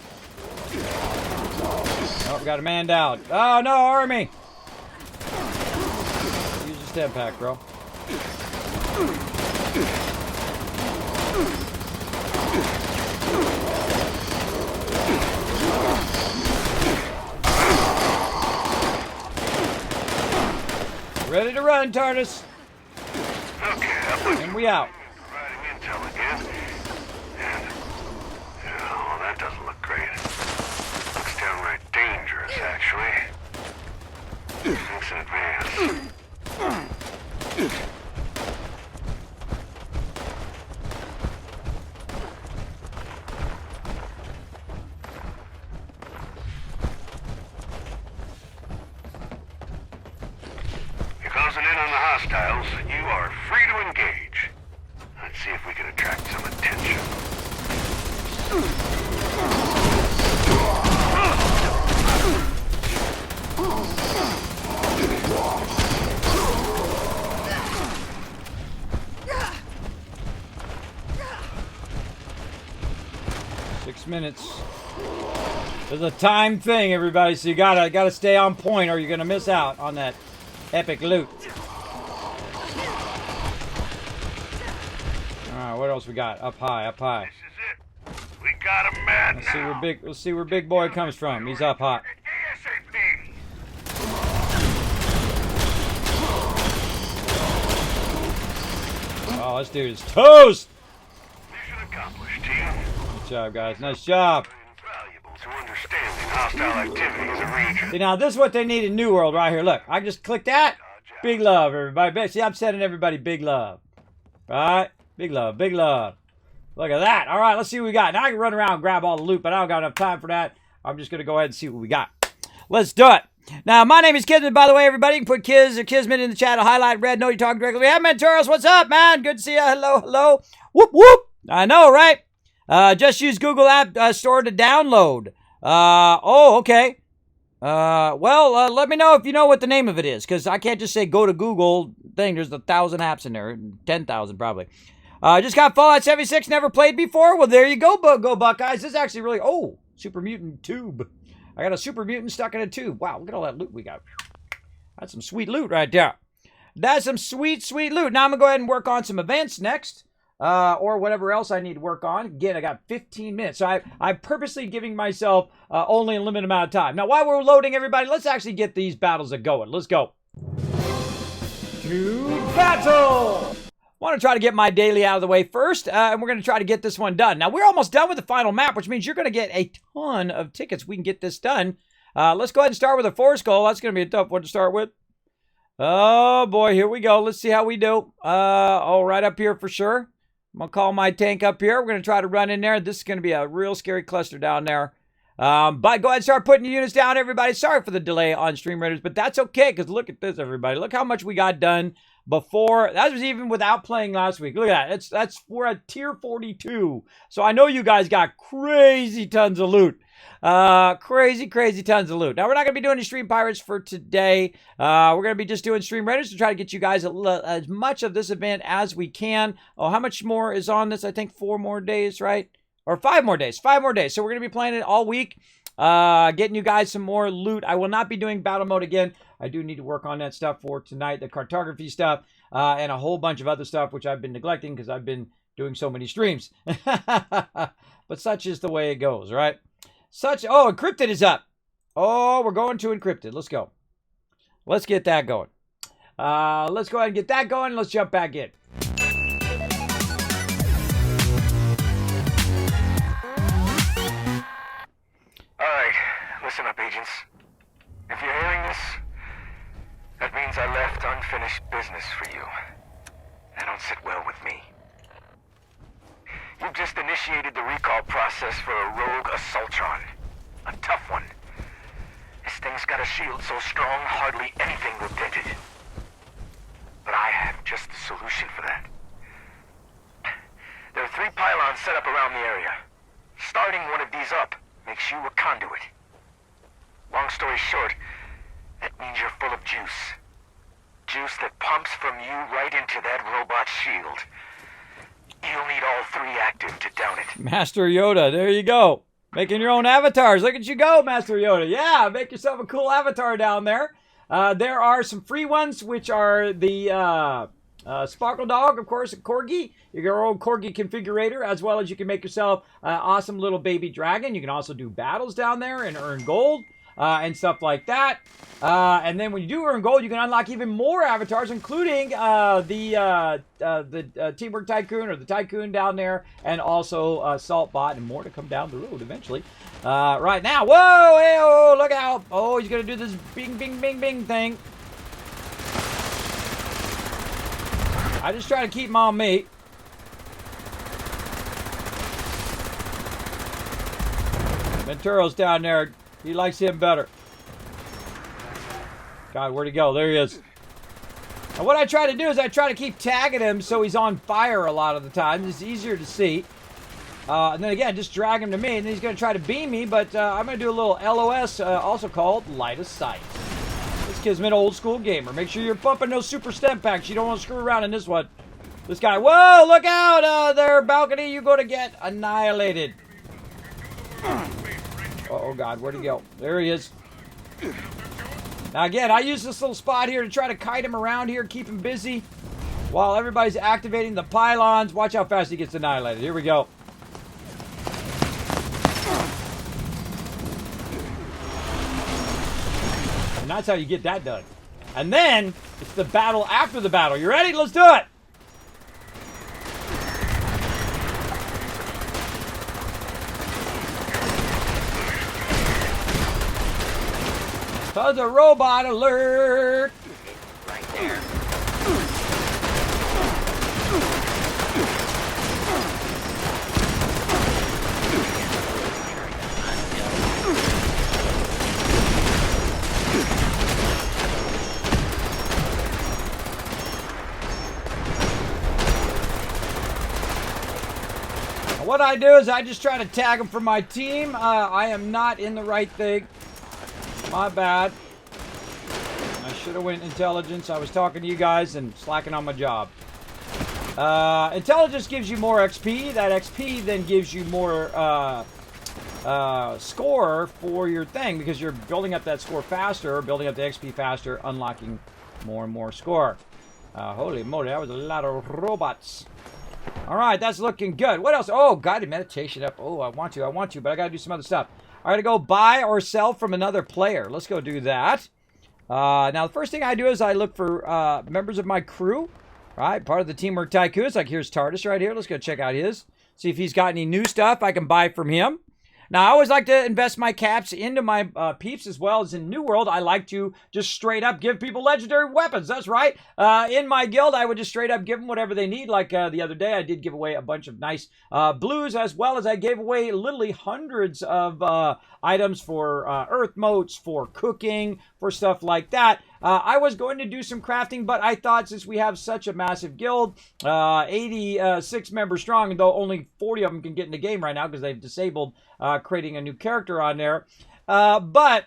Oh, we got a man down. Oh no, army! Use your stem pack, bro. Ready to run, TARDIS. And we out. Providing intel again. And, oh, that doesn't look great. Looks downright dangerous, actually. Thanks in advance. hostiles, you are free to engage. Let's see if we can attract some attention. 6 minutes. There's a time thing, everybody, so you gotta stay on point or you're gonna miss out on that epic loot. Alright, what else we got? Up high, up high. This is it. We got him mad now. Let's see where Big Boy comes from. He's up high. ASAP. Oh, this dude is toast! Mission accomplished, team. Good job, guys. Nice job. Invaluable to understanding hostile activity in the region. See, now this is what they need in New World right here. Look, I just click that. Big love, everybody. See, I'm sending everybody big love. Right? Big love, big love. Look at that. All right, let's see what we got. Now I can run around and grab all the loot, but I don't got enough time for that. I'm just going to go ahead and see what we got. Let's do it. Now, my name is Kismet, by the way, everybody. You can put Kiz or Kismet in the chat. I'll highlight red. Know you're talking directly. We have Mentoros. What's up, man? Good to see you. Hello, hello. Whoop, whoop. I know, right? Just use Google App Store to download. Oh, okay. Well, let me know if you know what the name of it is, because I can't just say go to Google thing. There's 1,000 apps in there. 10,000 probably. Just got Fallout 76, never played before. Well, there you go, go Buckeyes. This is actually really, oh, Super Mutant Tube. I got a Super Mutant stuck in a tube. Wow, look at all that loot we got. That's some sweet loot right there. That's some sweet, sweet loot. Now I'm going to go ahead and work on some events next. Or whatever else I need to work on. Again, I got 15 minutes. So I'm purposely giving myself only a limited amount of time. Now, while we're loading, everybody, let's actually get these battles going. Let's go. To battle! I want to try to get my daily out of the way first, and we're going to try to get this one done. Now, we're almost done with the final map, which means you're going to get a ton of tickets. We can get this done. Let's go ahead and start with a 4 skull. That's going to be a tough one to start with. Oh, boy, here we go. Let's see how we do. Oh, right up here for sure. I'm going to call my tank up here. We're going to try to run in there. This is going to be a real scary cluster down there. But go ahead and start putting your units down, everybody. Sorry for the delay on Stream Raiders, but that's okay, because look at this, everybody. Look how much we got done before. That was even without playing last week. Look at that. We're at tier 42. So I know you guys got crazy tons of loot. Crazy tons of loot. Now, we're not going to be doing any Stream Pirates for today. We're going to be just doing Stream Raiders to try to get you guys as much of this event as we can. Oh, how much more is on this? I think 4 more days, right? Or 5 more days. 5 more days. So we're going to be playing it all week. Getting you guys some more loot. I will not be doing battle mode again. I do need to work on that stuff for tonight. The cartography stuff. And a whole bunch of other stuff, which I've been neglecting because I've been doing so many streams. But such is the way it goes, right? Oh, Encrypted is up. Oh, we're going to Encrypted. Let's go. Let's get that going. Let's go ahead and get that going. Let's jump back in. Alright, listen up, agents. If you're hearing this, that means I left unfinished business for you. That don't sit well with me. You've just initiated the recall process for a rogue assaultron. A tough one. This thing's got a shield so strong, hardly anything will dent it. But I have just the solution for that. There are 3 pylons set up around the area. Starting one of these up makes you a conduit. Long story short, that means you're full of juice. Juice that pumps from you right into that robot shield. You'll need all 3 active to down it. Master Yoda, there you go. Making your own avatars. Look at you go, Master Yoda. Yeah, make yourself a cool avatar down there. There are some free ones, which are the Sparkle Dog, of course, a Corgi. Your own Corgi configurator, as well as you can make yourself an awesome little baby dragon. You can also do battles down there and earn gold. And stuff like that. And then when you do earn gold, you can unlock even more avatars, including the Teamwork Tycoon or the Tycoon down there, and also Saltbot, and more to come down the road eventually. Right now, whoa, hey, oh, look out. Oh, he's going to do this bing, bing, bing, bing thing. I just try to keep him on me. Venturo's down there. He likes him better. God, where'd he go? There he is. And what I try to do is I try to keep tagging him so he's on fire a lot of the time. It's easier to see. And then again, just drag him to me, and then he's going to try to beam me, but I'm going to do a little LOS, also called Light of Sight. This Kismet old school gamer. Make sure you're pumping those super stem packs. You don't want to screw around in this one. This guy, whoa, look out there, balcony. You're going to get annihilated. Oh, God, where'd he go? There he is. Now, again, I use this little spot here to try to kite him around here, keep him busy, while everybody's activating the pylons. Watch how fast he gets annihilated. Here we go. And that's how you get that done. And then, it's the battle after the battle. You ready? Let's do it! The robot alert! Right there. What I do is I just try to tag them for my team. I am not in the right thing. My bad. I should have went intelligence. I was talking to you guys and slacking on my job. Intelligence gives you more XP. That XP then gives you more score for your thing because you're building up that score faster, building up the XP faster, unlocking more and more score. Holy moly, that was a lot of robots. All right, that's looking good. What else? Oh, guided meditation up. Oh, I want to, but I got to do some other stuff. I got to go buy or sell from another player. Let's go do that. Now, the first thing I do is I look for members of my crew, right? Part of the Teamwork Tycoons. Like, here's Tardis right here. Let's go check out his. See if he's got any new stuff I can buy from him. Now, I always like to invest my caps into my peeps as well as in New World. I like to just straight up give people legendary weapons. That's right. In my guild, I would just straight up give them whatever they need. Like the other day, I did give away a bunch of nice blues, as well as I gave away literally hundreds of items for earth motes, for cooking, for stuff like that. I was going to do some crafting, but I thought since we have such a massive guild, 86 members strong, though only 40 of them can get in the game right now because they've disabled creating a new character on there. But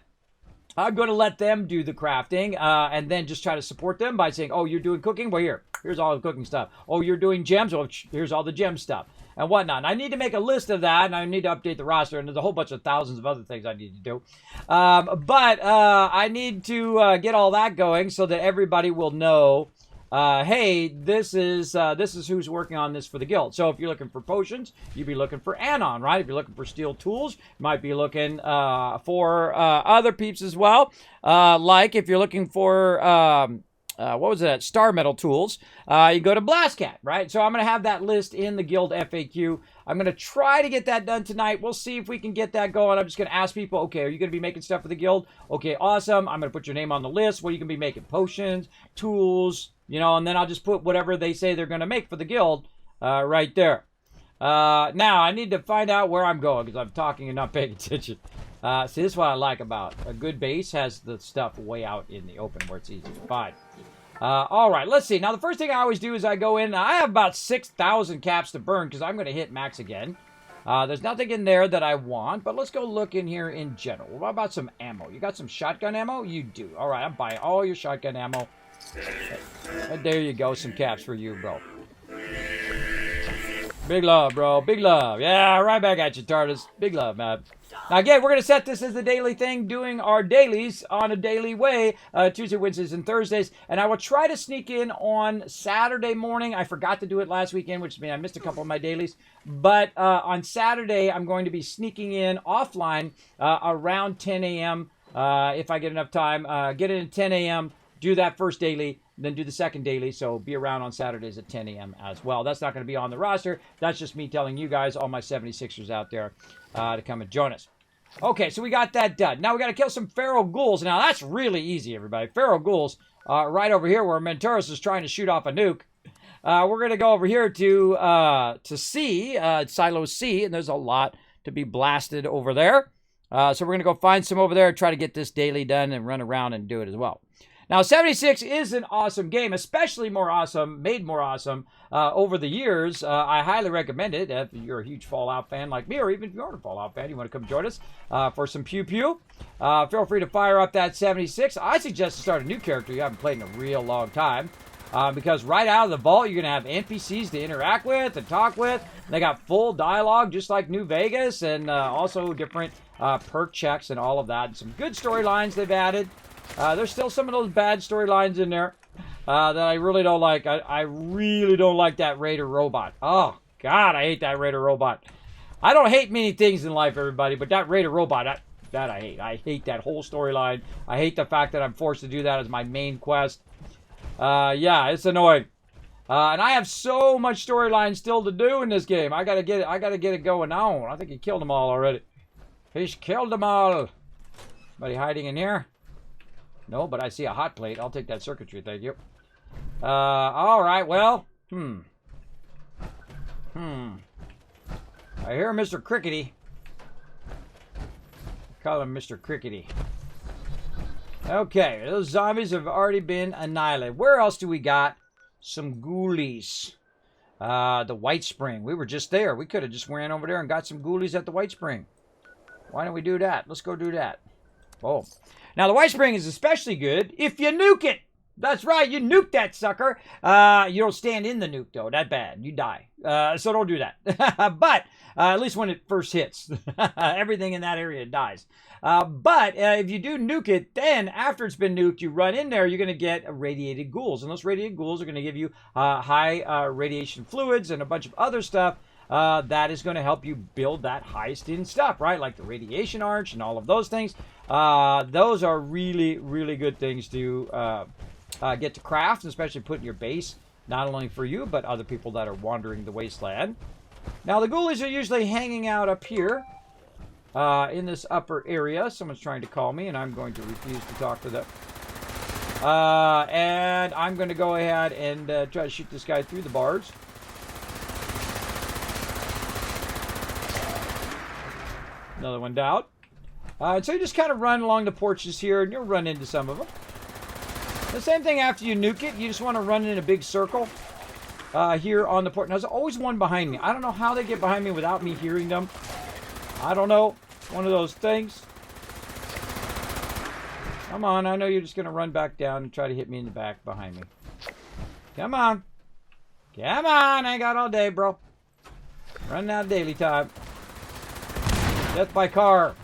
I'm going to let them do the crafting and then just try to support them by saying, oh, you're doing cooking? Well, here's all the cooking stuff. Oh, you're doing gems? Well, here's all the gem stuff. And whatnot. And I need to make a list of that, and I need to update the roster, and there's a whole bunch of thousands of other things I need to do. But I need to get all that going so that everybody will know, hey, this is who's working on this for the guild. So if you're looking for potions, you'd be looking for Anon, right? If you're looking for steel tools, you might be looking for other peeps as well. Like if you're looking for... what was that? Star Metal Tools. You go to Blastcat, right? So I'm going to have that list in the guild FAQ. I'm going to try to get that done tonight. We'll see if we can get that going. I'm just going to ask people, okay, are you going to be making stuff for the guild? Okay, awesome. I'm going to put your name on the list. What are you going to be making? Potions, tools, you know, and then I'll just put whatever they say they're going to make for the guild right there. Now, I need to find out where I'm going because I'm talking and not paying attention. See, this is what I like about a good base has the stuff way out in the open where it's easy to find. All right, let's see. Now, the first thing I always do is I go in. I have about 6,000 caps to burn because I'm going to hit max again. There's nothing in there that I want, but let's go look in here in general. What about some ammo? You got some shotgun ammo? You do. All right, I'm buying all your shotgun ammo. And there you go, some caps for you, bro. Big love, bro. Big love. Yeah, right back at you, Tardis. Big love, man. Now, again, we're going to set this as the daily thing, doing our dailies on a daily way, Tuesday, Wednesdays, and Thursdays. And I will try to sneak in on Saturday morning. I forgot to do it last weekend, which means I missed a couple of my dailies. But on Saturday, I'm going to be sneaking in offline around 10 a.m. If I get enough time. Get in at 10 a.m., do that first daily, then do the second daily. So be around on Saturdays at 10 a.m. as well. That's not going to be on the roster. That's just me telling you guys, all my 76ers out there, to come and join us. Okay, so we got that done. Now we got to kill some feral ghouls. Now that's really easy, everybody. Feral ghouls, right over here where Mentorus is trying to shoot off a nuke. We're going to go over here to C, Silo C, and there's a lot to be blasted over there. So we're going to go find some over there, try to get this daily done and run around and do it as well. Now, 76 is an awesome game, especially more awesome, made more awesome over the years. I highly recommend it if you're a huge Fallout fan like me, or even if you aren't a Fallout fan, you want to come join us for some pew-pew. Feel free to fire up that 76. I suggest to start a new character you haven't played in a real long time. Because right out of the vault, you're going to have NPCs to interact with and talk with. They got full dialogue, just like New Vegas, and also different perk checks and all of that. And some good storylines they've added. There's still some of those bad storylines in there that I really don't like. I really don't like that Raider robot. Oh, God, I hate that Raider robot. I don't hate many things in life, everybody, but that Raider robot, that I hate. I hate that whole storyline. I hate the fact that I'm forced to do that as my main quest. Yeah, it's annoying. And I have so much storyline still to do in this game. I gotta get it going on. I think he killed them all already. He's killed them all. Anybody hiding in here? No, but I see a hot plate. I'll take that circuitry, thank you. Alright, well. I hear Mr. Crickety. Call him Mr. Crickety. Okay, those zombies have already been annihilated. Where else do we got some ghoulies? The White Spring. We were just there. We could have just ran over there and got some ghoulies at the White Spring. Why don't we do that? Let's go do that. Oh. Now, the White Spring is especially good if you nuke it. That's right, you nuke that sucker. You don't stand in the nuke, though. That bad. You die. So don't do that. But at least when it first hits, everything in that area dies. But if you do nuke it, then after it's been nuked, you run in there, you're going to get radiated ghouls. And those radiated ghouls are going to give you high radiation fluids and a bunch of other stuff that is going to help you build that heist in stuff, right? Like the radiation arch and all of those things. Those are really, really good things to get to craft, especially put in your base, not only for you, but other people that are wandering the wasteland. Now, the ghoulies are usually hanging out up here in this upper area. Someone's trying to call me, and I'm going to refuse to talk to them. And I'm going to go ahead and try to shoot this guy through the bars. Another one down. So you just kind of run along the porches here, and you'll run into some of them. The same thing after you nuke it. You just want to run in a big circle here on the porch. Now, there's always one behind me. I don't know how they get behind me without me hearing them. I don't know. One of those things. Come on. I know you're just going to run back down and try to hit me in the back behind me. Come on. Come on. I ain't got all day, bro. Running out of daily time. Death by car.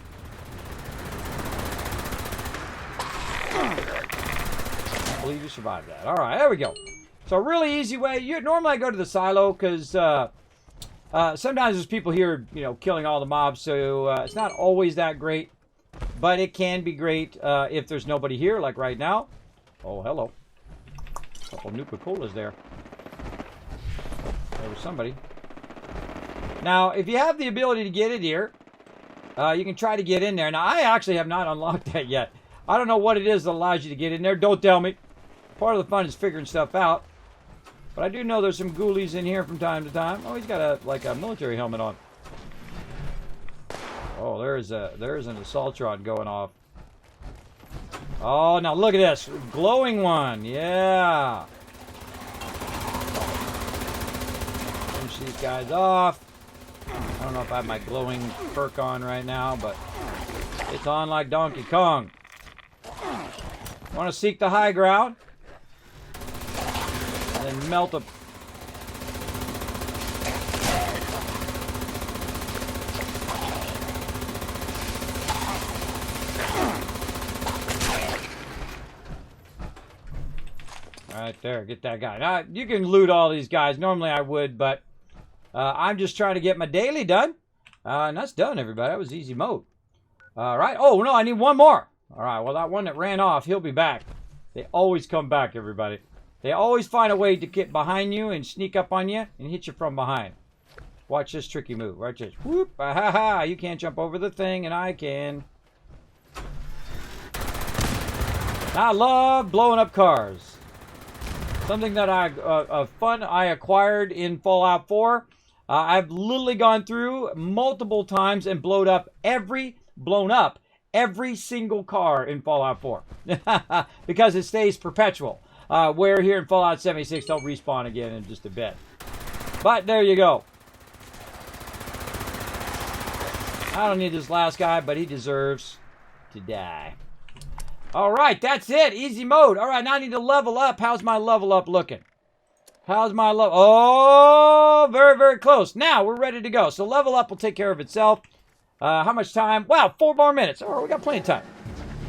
I believe you survived that. All right, there we go. So a really easy way. Normally I go to the silo because sometimes there's people here, killing all the mobs. So it's not always that great, but it can be great if there's nobody here, like right now. Oh, hello. A couple Nuka-Colas there. There was somebody. Now, if you have the ability to get it here, you can try to get in there. Now, I actually have not unlocked that yet. I don't know what it is that allows you to get in there. Don't tell me. Part of the fun is figuring stuff out. But I do know there's some ghoulies in here from time to time. Oh, he's got a military helmet on. Oh, there's an Assaultron going off. Oh, now look at this. Glowing one. Yeah. Finish these guys off. I don't know if I have my glowing perk on right now, but it's on like Donkey Kong. Want to seek the high ground? And then melt them. Right there, get that guy. Now, you can loot all these guys. Normally I would, but I'm just trying to get my daily done. And that's done, everybody. That was easy mode. All right. Oh, no, I need one more. All right, well, that one that ran off, he'll be back. They always come back, everybody. They always find a way to get behind you and sneak up on you and hit you from behind. Watch this tricky move. Watch this. Whoop. Ah, ha, ha. You can't jump over the thing, and I can. I love blowing up cars. Something that fun I acquired in Fallout 4. I've literally gone through multiple times and blown up every single car in Fallout 4 because it stays perpetual. Where here in Fallout 76, they'll respawn again in just a bit. But there you go. I don't need this last guy, but he deserves to die. All right, that's it. Easy mode. All right, now I need to level up. How's my level up looking? How's my level? Oh, very, very close. Now we're ready to go. So level up will take care of itself. How much time? Wow, 4 more minutes. All right, we got plenty of time.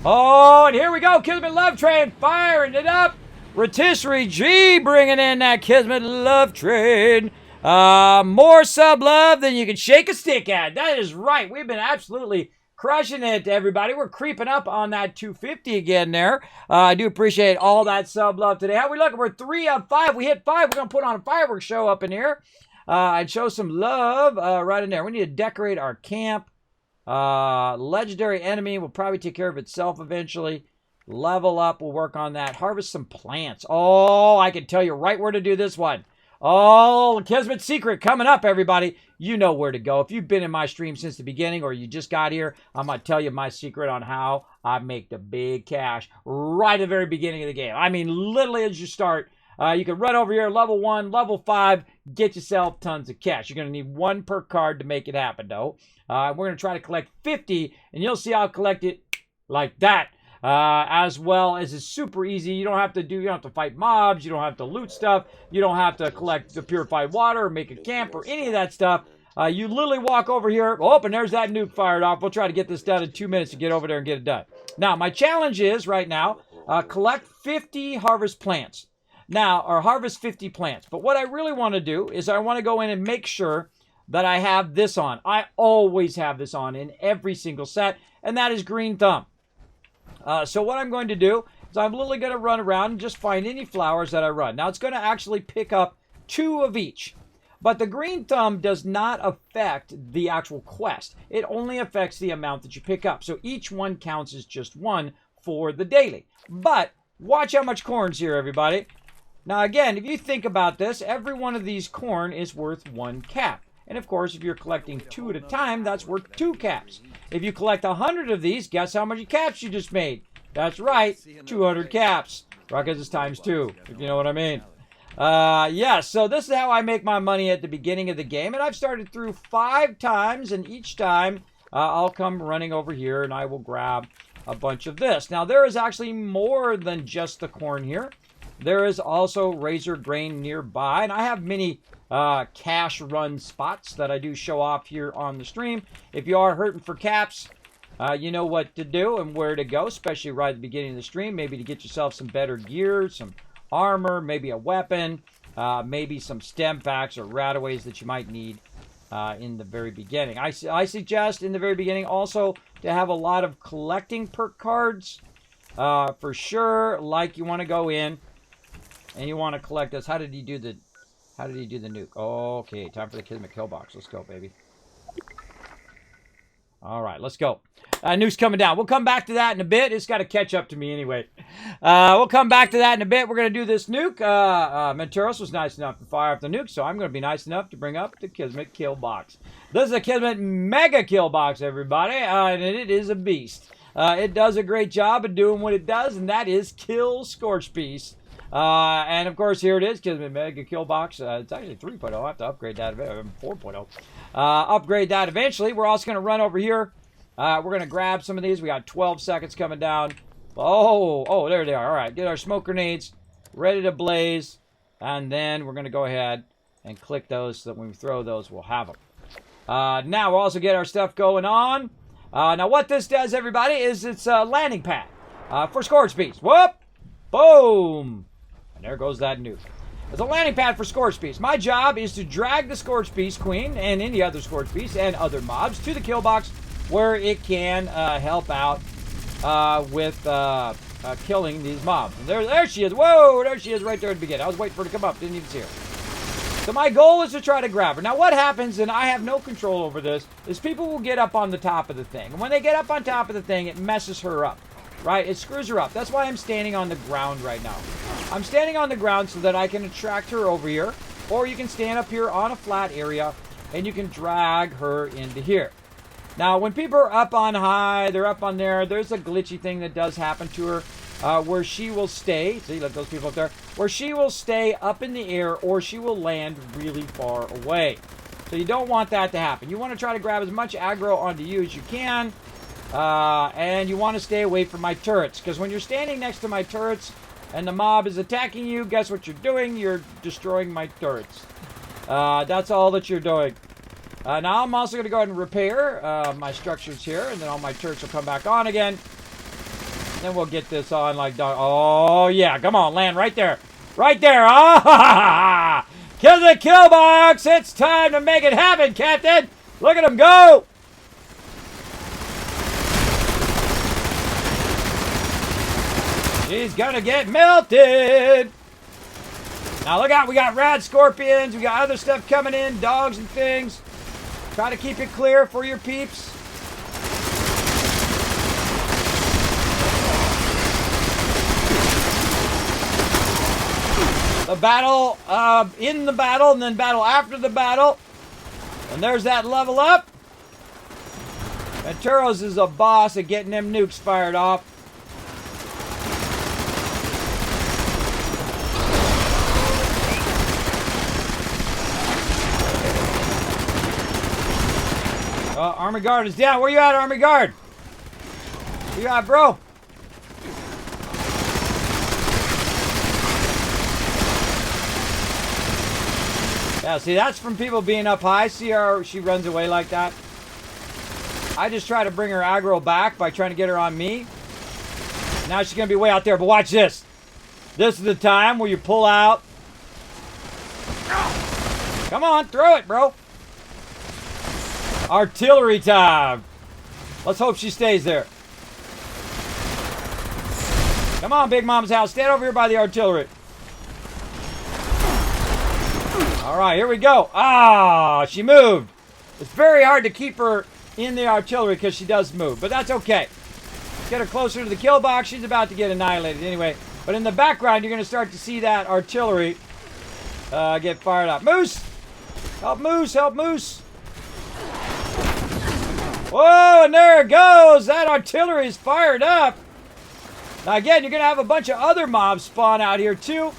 Oh, and here we go. Kismet Love Train firing it up. Rotisserie G bringing in that Kismet Love Train. More sub love than you can shake a stick at. That is right. We've been absolutely crushing it, everybody. We're creeping up on that 250 again there. I do appreciate all that sub love today. How we looking? We're 3 of 5. We hit 5. We're going to put on a fireworks show up in here. I'd show some love right in there. We need to decorate our camp. Legendary enemy will probably take care of itself eventually. Level up. We'll work on that. Harvest some plants. Oh, I can tell you right where to do this one. Oh, Kismet secret coming up, everybody. You know where to go. If you've been in my stream since the beginning or you just got here, I'm going to tell you my secret on how I make the big cash right at the very beginning of the game. I mean, literally as you start, you can run over here, level 1, level 5, get yourself tons of cash. You're going to need 1 per card to make it happen, though. We're going to try to collect 50, and you'll see I'll collect it like that. As well as it's super easy. You don't have to fight mobs. You don't have to loot stuff. You don't have to collect the purified water or make a camp or any of that stuff. You literally walk over here. Oh, and there's that nuke fired off. We'll try to get this done in 2 minutes to get over there and get it done. Now, my challenge is right now, collect 50 harvest plants. Now, or harvest 50 plants. But what I really want to do is I want to go in and make sure that I have this on. I always have this on in every single set, and that is Green Thumb. So what I'm going to do is I'm literally going to run around and just find any flowers that I run. Now, it's going to actually pick up 2 of each. But the Green Thumb does not affect the actual quest. It only affects the amount that you pick up. So each one counts as just 1 for the daily. But watch how much corn's here, everybody. Now, again, if you think about this, every one of these corn is worth 1 cap. And, of course, if you're collecting 2 at a time, that's worth 2 caps. If you collect 100 of these, guess how many caps you just made? That's right, 200 caps. Because it's times 2, if you know what I mean. Yeah, so this is how I make my money at the beginning of the game. And I've started through 5 times, and each time I'll come running over here and I will grab a bunch of this. Now, there is actually more than just the corn here. There is also razor grain nearby, and I have many cash run spots that I do show off here on the stream. If you are hurting for caps, you know what to do and where to go, especially right at the beginning of the stream. Maybe to get yourself some better gear, some armor, maybe a weapon, maybe some stem packs or rataways that you might need in the very beginning. I suggest in the very beginning also to have a lot of collecting perk cards for sure. Like you want to go in and you want to collect this. How did he do the nuke? Okay, time for the Kismet kill box. Let's go, baby. All right, let's go. Nuke's coming down. We'll come back to that in a bit. It's got to catch up to me anyway. We'll come back to that in a bit. We're going to do this nuke. Menteros was nice enough to fire up the nuke, so I'm going to be nice enough to bring up the Kismet kill box. This is a Kismet mega kill box, everybody, and it is a beast. It does a great job of doing what it does, and that is kill Scorchbeast. And of course, here it is, Kismet Mega Kill Box. It's actually 3.0. I'll have to upgrade that. 4.0. Upgrade that eventually. We're also going to run over here. We're going to grab some of these. We got 12 seconds coming down. Oh, there they are. All right, get our smoke grenades ready to blaze. And then we're going to go ahead and click those so that when we throw those, we'll have them. Now, we'll also get our stuff going on. Now, what this does, everybody, is it's a landing pad for Scorchbeast. Whoop! Boom! And there goes that nuke. It's a landing pad for Scorchbeast. My job is to drag the Scorchbeast Queen and any other Scorchbeast and other mobs to the kill box where it can help out with killing these mobs. And there she is. Whoa! There she is right there at the beginning. I was waiting for her to come up. Didn't even see her. So my goal is to try to grab her. Now what happens, and I have no control over this, is people will get up on the top of the thing. And when they get up on top of the thing, it messes her up. Right? It screws her up. That's why I'm standing on the ground right now. I'm standing on the ground so that I can attract her over here. Or you can stand up here on a flat area and you can drag her into here. Now, when people are up on high, they're up on there, there's a glitchy thing that does happen to her where she will stay. See, look, those people up there. Where she will stay up in the air or she will land really far away. So you don't want that to happen. You want to try to grab as much aggro onto you as you can. And you want to stay away from my turrets. Because when you're standing next to my turrets and the mob is attacking you, guess what you're doing? You're destroying my turrets. That's all that you're doing. Now I'm also going to go ahead and repair my structures here, and then all my turrets will come back on again. Then we'll get this on like dog. Oh yeah, come on, land right there, right there. Ah, kill the kill box. It's time to make it happen, Captain. Look at him go. He's gonna get melted. Now look out, we got rad scorpions, we got other stuff coming in, dogs and things. Try to keep it clear for your peeps. The battle, in the battle, and then battle after the battle. And there's that level up. And Turos is a boss at getting them nukes fired off. Army Guard is down. Where you at, Army Guard? Where you at, bro? Yeah, see, that's from people being up high. See how she runs away like that? I just try to bring her aggro back by trying to get her on me. Now she's going to be way out there, but watch this. This is the time where you pull out. Come on, throw it, bro. Artillery time. Let's hope she stays there. Come on, Big Mom's house. Stand over here by the artillery. All right, here we go. Ah, she moved. It's very hard to keep her in the artillery because she does move, but that's okay. Get her closer to the kill box. She's about to get annihilated anyway. But in the background, you're going to start to see that artillery get fired up. Moose! Help Moose! Help Moose! Whoa, and there it goes. That artillery is fired up. Now, again, you're going to have a bunch of other mobs spawn out here, too.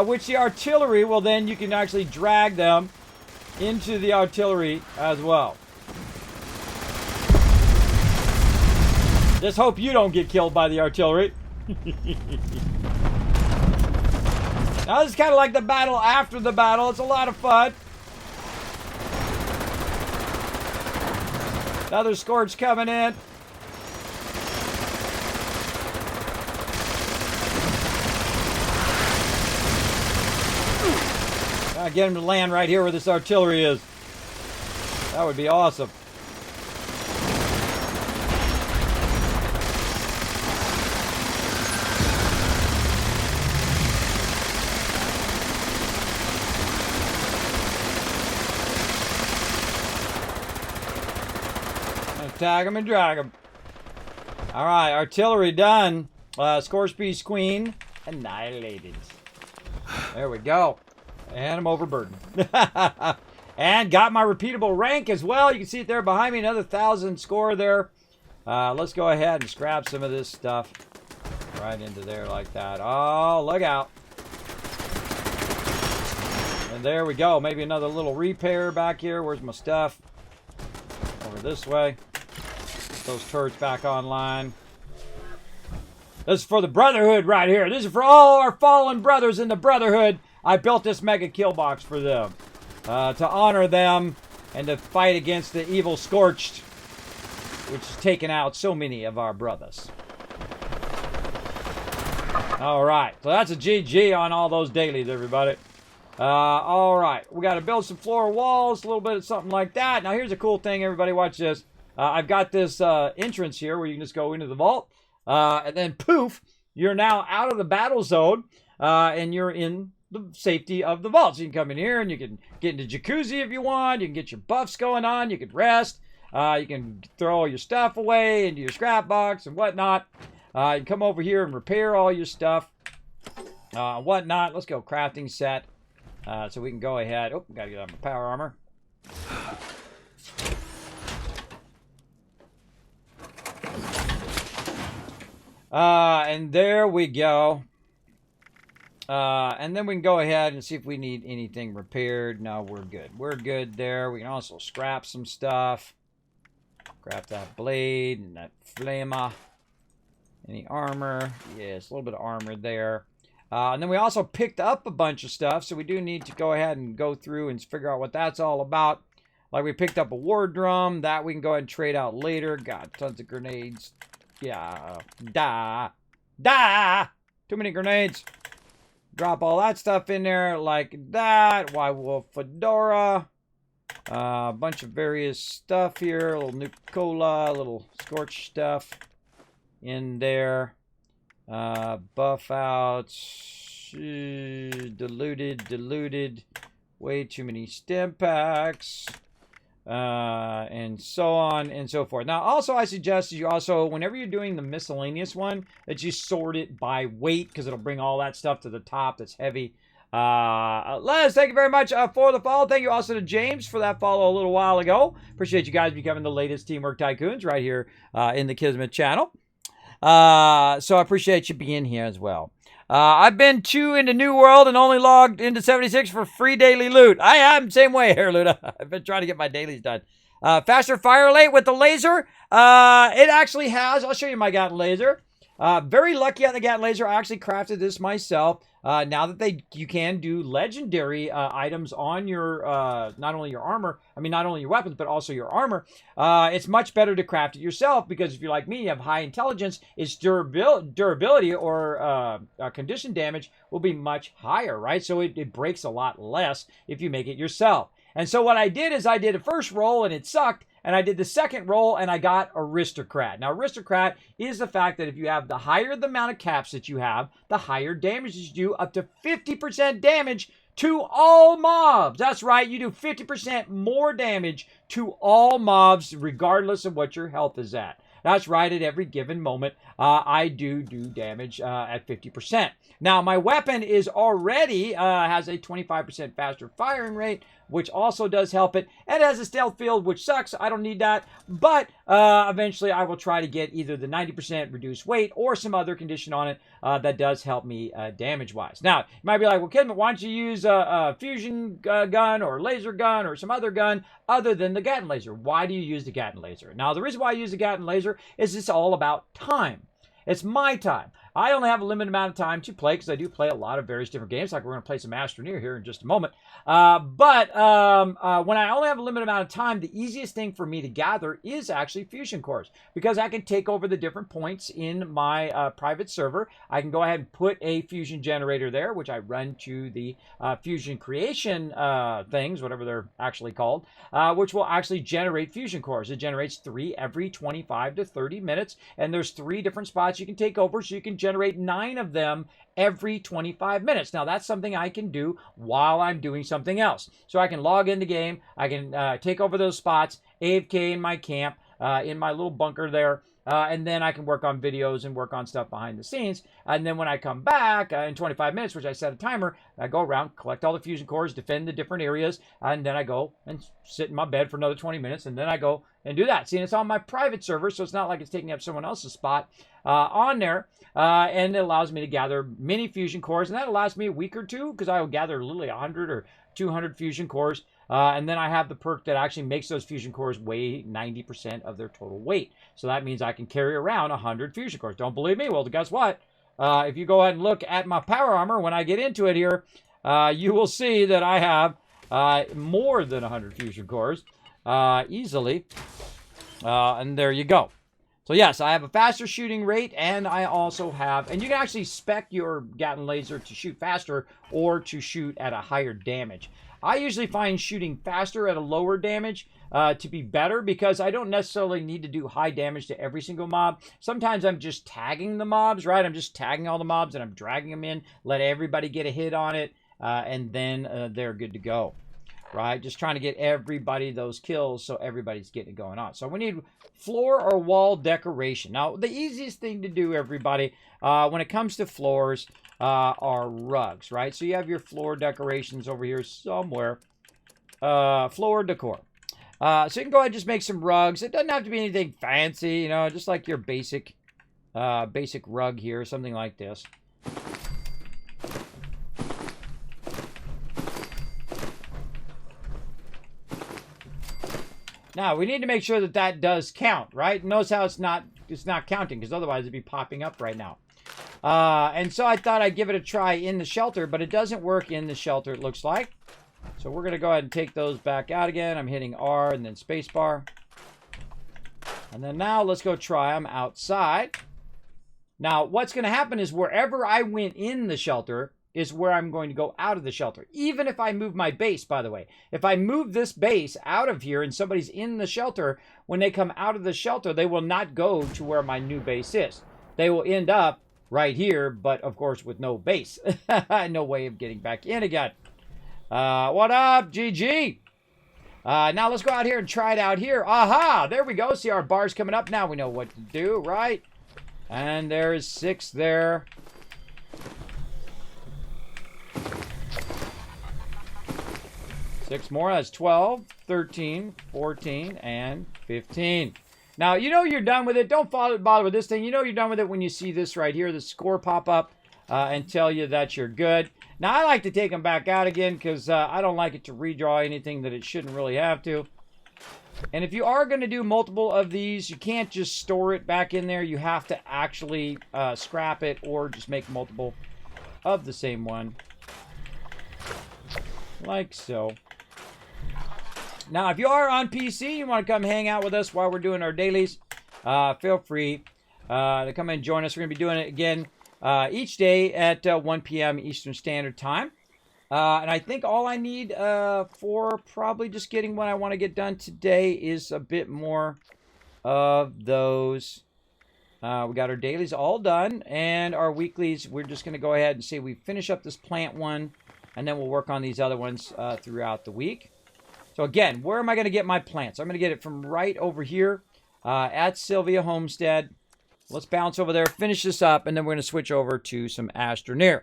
Which the artillery will then, you can actually drag them into the artillery as well. Just hope you don't get killed by the artillery. Now, this is kind of like the battle after the battle. It's a lot of fun. Another Scorch coming in. Get him to land right here where this artillery is. That would be awesome. Tag him and drag him. All right, artillery done. Scorch-Beast Queen annihilated. There we go. And I'm overburdened. And got my repeatable rank as well. You can see it there behind me. Another 1,000 score there. Let's go ahead and scrap some of this stuff right into there like that. Oh, look out. And there we go. Maybe another little repair back here. Where's my stuff? Over this way. Those turrets back online. This is for the Brotherhood right here. This is for all our fallen brothers in the Brotherhood. I built this mega kill box for them. To honor them and to fight against the evil Scorched, which has taken out so many of our brothers. Alright, so that's a GG on all those dailies, everybody. Alright, we got to build some floor walls, a little bit of something like that. Now here's a cool thing, everybody, watch this. I've got this entrance here where you can just go into the vault. And then poof, you're now out of the battle zone. And you're in the safety of the vault. So you can come in here and you can get into jacuzzi if you want. You can get your buffs going on. You can rest. You can throw all your stuff away into your scrap box and whatnot. You can come over here and repair all your stuff. Whatnot. Let's go crafting set. So we can go ahead. Oh, gotta get on my power armor. And there we go. And then we can go ahead and see if we need anything repaired. No, we're good. We're good there. We can also scrap some stuff. Scrap that blade and that flamer. Any armor? Yes, a little bit of armor there. And then we also picked up a bunch of stuff, so we do need to go ahead and go through and figure out what that's all about. Like we picked up a war drum. That we can go ahead and trade out later. Got tons of grenades. Yeah. Too many grenades. Drop all that stuff in there like that. Why Wolf Fedora. A bunch of various stuff here. A little Nuka-Cola, a little Scorch stuff in there. Buff outs. Diluted. Way too many stim packs. And so on and so forth. Now, also, I suggest you also, whenever you're doing the miscellaneous one, that you sort it by weight, because it'll bring all that stuff to the top that's heavy. Les, thank you very much for the follow. Thank you also to James for that follow a little while ago. Appreciate you guys becoming the latest Teamwork Tycoons right here in the Kismet channel. So I appreciate you being here as well. I've been into New World and only logged into 76 for free daily loot. I am same way here, Luda. I've been trying to get my dailies done. Faster fire rate with the laser. It actually has. I'll show you my Gatling laser. Very lucky on the Gatling laser. I actually crafted this myself. Now that you can do legendary items on your not only your armor, not only your weapons, but also your armor. It's much better to craft it yourself, because if you're like me, you have high intelligence, its durability or condition damage will be much higher, right? So it breaks a lot less if you make it yourself. And so what I did is I did a first roll and it sucked. And I did the second roll and I got Aristocrat. Now, Aristocrat is the fact that if you have the higher the amount of caps that you have, the higher damage you do, up to 50% damage to all mobs. That's right, you do 50% more damage to all mobs, regardless of what your health is at. That's right, at every given moment, I do damage at 50%. Now, my weapon is already, has a 25% faster firing rate, which also does help it. And it has a stealth field, which sucks. I don't need that. But eventually, I will try to get either the 90% reduced weight or some other condition on it that does help me damage-wise. Now, you might be like, well, Kismet, why don't you use a fusion gun or laser gun or some other gun other than the Gatling laser? Why do you use the Gatling laser? Now, the reason why I use the Gatling laser is it's all about time. It's my time. I only have a limited amount of time to play, because I do play a lot of various different games. Like we're going to play some Astroneer here in just a moment. But when I only have a limited amount of time, the easiest thing for me to gather is actually fusion cores, because I can take over the different points in my private server. I can go ahead and put a fusion generator there, which I run to the fusion creation things, whatever they're actually called, which will actually generate fusion cores. It generates 3 every 25 to 30 minutes, and there's 3 different spots you can take over, so you can generate 9 of them every 25 minutes. Now, that's something I can do while I'm doing something else. So I can log in the game, I can take over those spots, AFK in my camp, in my little bunker there, and then I can work on videos and work on stuff behind the scenes. And then when I come back in 25 minutes, which I set a timer, I go around, collect all the fusion cores, defend the different areas, and then I go and sit in my bed for another 20 minutes, and then I go and do that. See, and it's on my private server, so it's not like it's taking up someone else's spot on there. And it allows me to gather many fusion cores, and that allows me a week or two, because I will gather literally 100 or 200 fusion cores. And then I have the perk that actually makes those fusion cores weigh 90% of their total weight. So that means I can carry around 100 fusion cores. Don't believe me? Well, guess what? If you go ahead and look at my power armor, when I get into it here, you will see that I have more than 100 fusion cores easily. And there you go. So yes, I have a faster shooting rate, and I also have, and you can actually spec your Gatling laser to shoot faster or to shoot at a higher damage. I usually find shooting faster at a lower damage to be better, because I don't necessarily need to do high damage to every single mob. Sometimes I'm just tagging the mobs, right? I'm just tagging all the mobs and I'm dragging them in, let everybody get a hit on it, and then they're good to go. Right? Just trying to get everybody those kills so everybody's getting it going on. So we need floor or wall decoration. Now, the easiest thing to do, everybody, when it comes to floors are rugs, right? So you have your floor decorations over here somewhere. Floor decor. So you can go ahead and just make some rugs. It doesn't have to be anything fancy, you know, just like your basic basic rug here, something like this. Now, we need to make sure that that does count, right? Notice how it's not counting, because otherwise it'd be popping up right now. And so I thought I'd give it a try in the shelter, but it doesn't work in the shelter, it looks like. So we're going to go ahead and take those back out again. I'm hitting R and then spacebar. And then now let's go try them outside. Now, what's going to happen is wherever I went in the shelter is where I'm going to go out of the shelter. Even if I move my base, by the way. If I move this base out of here and somebody's in the shelter, when they come out of the shelter, they will not go to where my new base is. They will end up right here, but of course with no base. No way of getting back in again. What up, GG? Now let's go out here and try it out here. Aha! There we go. See our bars coming up. Now we know what to do, right? And there's 6 there. Six more. That's 12, 13, 14, and 15. Now, you know you're done with it. Don't bother with this thing. You know you're done with it when you see this right here, the score pop up and tell you that you're good. Now, I like to take them back out again because I don't like it to redraw anything that it shouldn't really have to. And if you are going to do multiple of these, you can't just store it back in there. You have to actually scrap it or just make multiple of the same one. Like so. Now, if you are on PC, you want to come hang out with us while we're doing our dailies, feel free to come and join us. We're going to be doing it again each day at 1 p.m. Eastern Standard Time. And I think all I need for probably just getting what I want to get done today is a bit more of those. We got our dailies all done, and our weeklies, we're just going to go ahead and say we finish up this plant one, and then we'll work on these other ones throughout the week. So again, where am I going to get my plants? I'm going to get it from right over here at Sylvia Homestead. Let's bounce over there, finish this up, and then we're going to switch over to some Astroneer.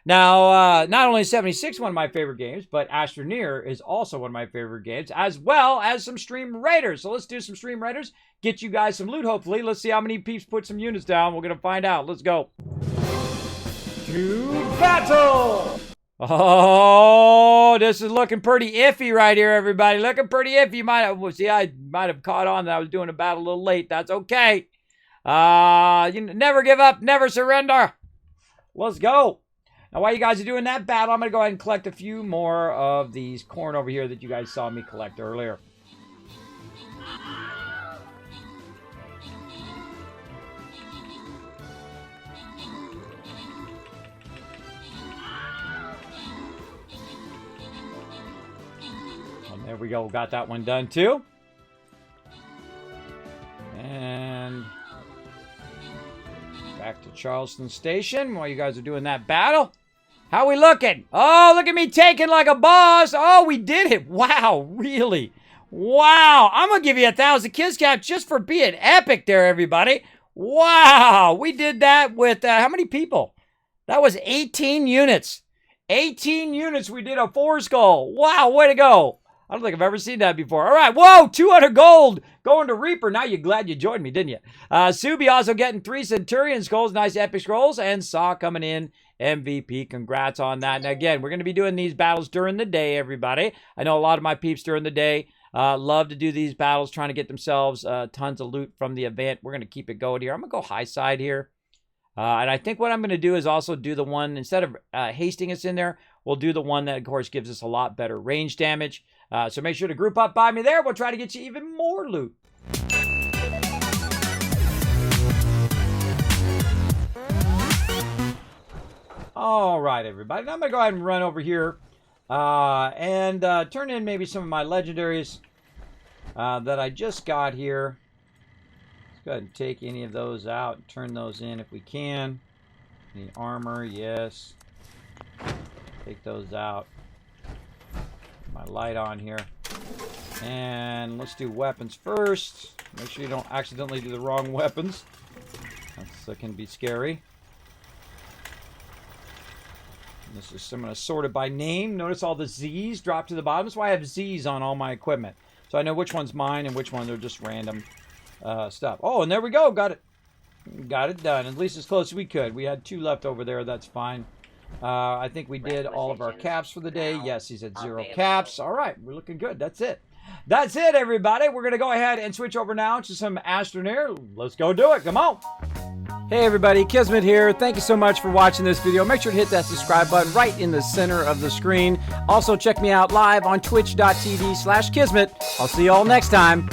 Now, not only is 76 one of my favorite games, but Astroneer is also one of my favorite games, as well as some Stream Raiders. So let's do some Stream Raiders, get you guys some loot, hopefully. Let's see how many peeps put some units down. We're going to find out. Let's go. To battle! Oh, this is looking pretty iffy right here, everybody. Looking pretty iffy. You might have, well, see, I might have caught on that I was doing a battle a little late. That's okay. You never give up, never surrender. Let's go. Now, while you guys are doing that battle, I'm going to go ahead and collect a few more of these corn over here that you guys saw me collect earlier. There we go. Got that one done too. And back to Charleston Station while you guys are doing that battle. How we looking? Oh, look at me taking like a boss. Oh, we did it. Wow, really? Wow. I'm going to give you 1,000 kiss caps just for being epic there, everybody. Wow. We did that with how many people? That was 18 units. 18 units. We did a 4-skull. Wow, way to go. I don't think I've ever seen that before. All right, whoa, 200 gold going to Reaper. Now you're glad you joined me, didn't you? Subi also getting 3 Centurion skulls, nice epic scrolls, and Saw coming in MVP. Congrats on that. And again, we're going to be doing these battles during the day, everybody. I know a lot of my peeps during the day love to do these battles, trying to get themselves tons of loot from the event. We're going to keep it going here. I'm going to go high side here. And I think what I'm going to do is also do the one, instead of hasting us in there, we'll do the one that, of course, gives us a lot better range damage. So make sure to group up by me there. We'll try to get you even more loot. All right, everybody. Now I'm going to go ahead and run over here and turn in maybe some of my legendaries that I just got here. Let's go ahead and take any of those out and turn those in if we can. Any armor, yes. Take those out. My light on here. And let's do weapons first. Make sure you don't accidentally do the wrong weapons. That can be scary. And this is, I'm going to sort it by name. Notice all the Z's drop to the bottom. That's why I have Z's on all my equipment. So I know which one's mine and which ones are just random stuff. Oh, and there we go. Got it. Got it done, at least as close as we could. We had 2 left over there. That's fine. I think we did all of our caps for the day. Yes, he said 0 caps. All right, we're looking good. That's it. That's it, everybody. We're going to go ahead and switch over now to some Astroneer. Let's go do it. Come on. Hey, everybody. Kismet here. Thank you so much for watching this video. Make sure to hit that subscribe button right in the center of the screen. Also, check me out live on twitch.tv/Kismet. I'll see you all next time.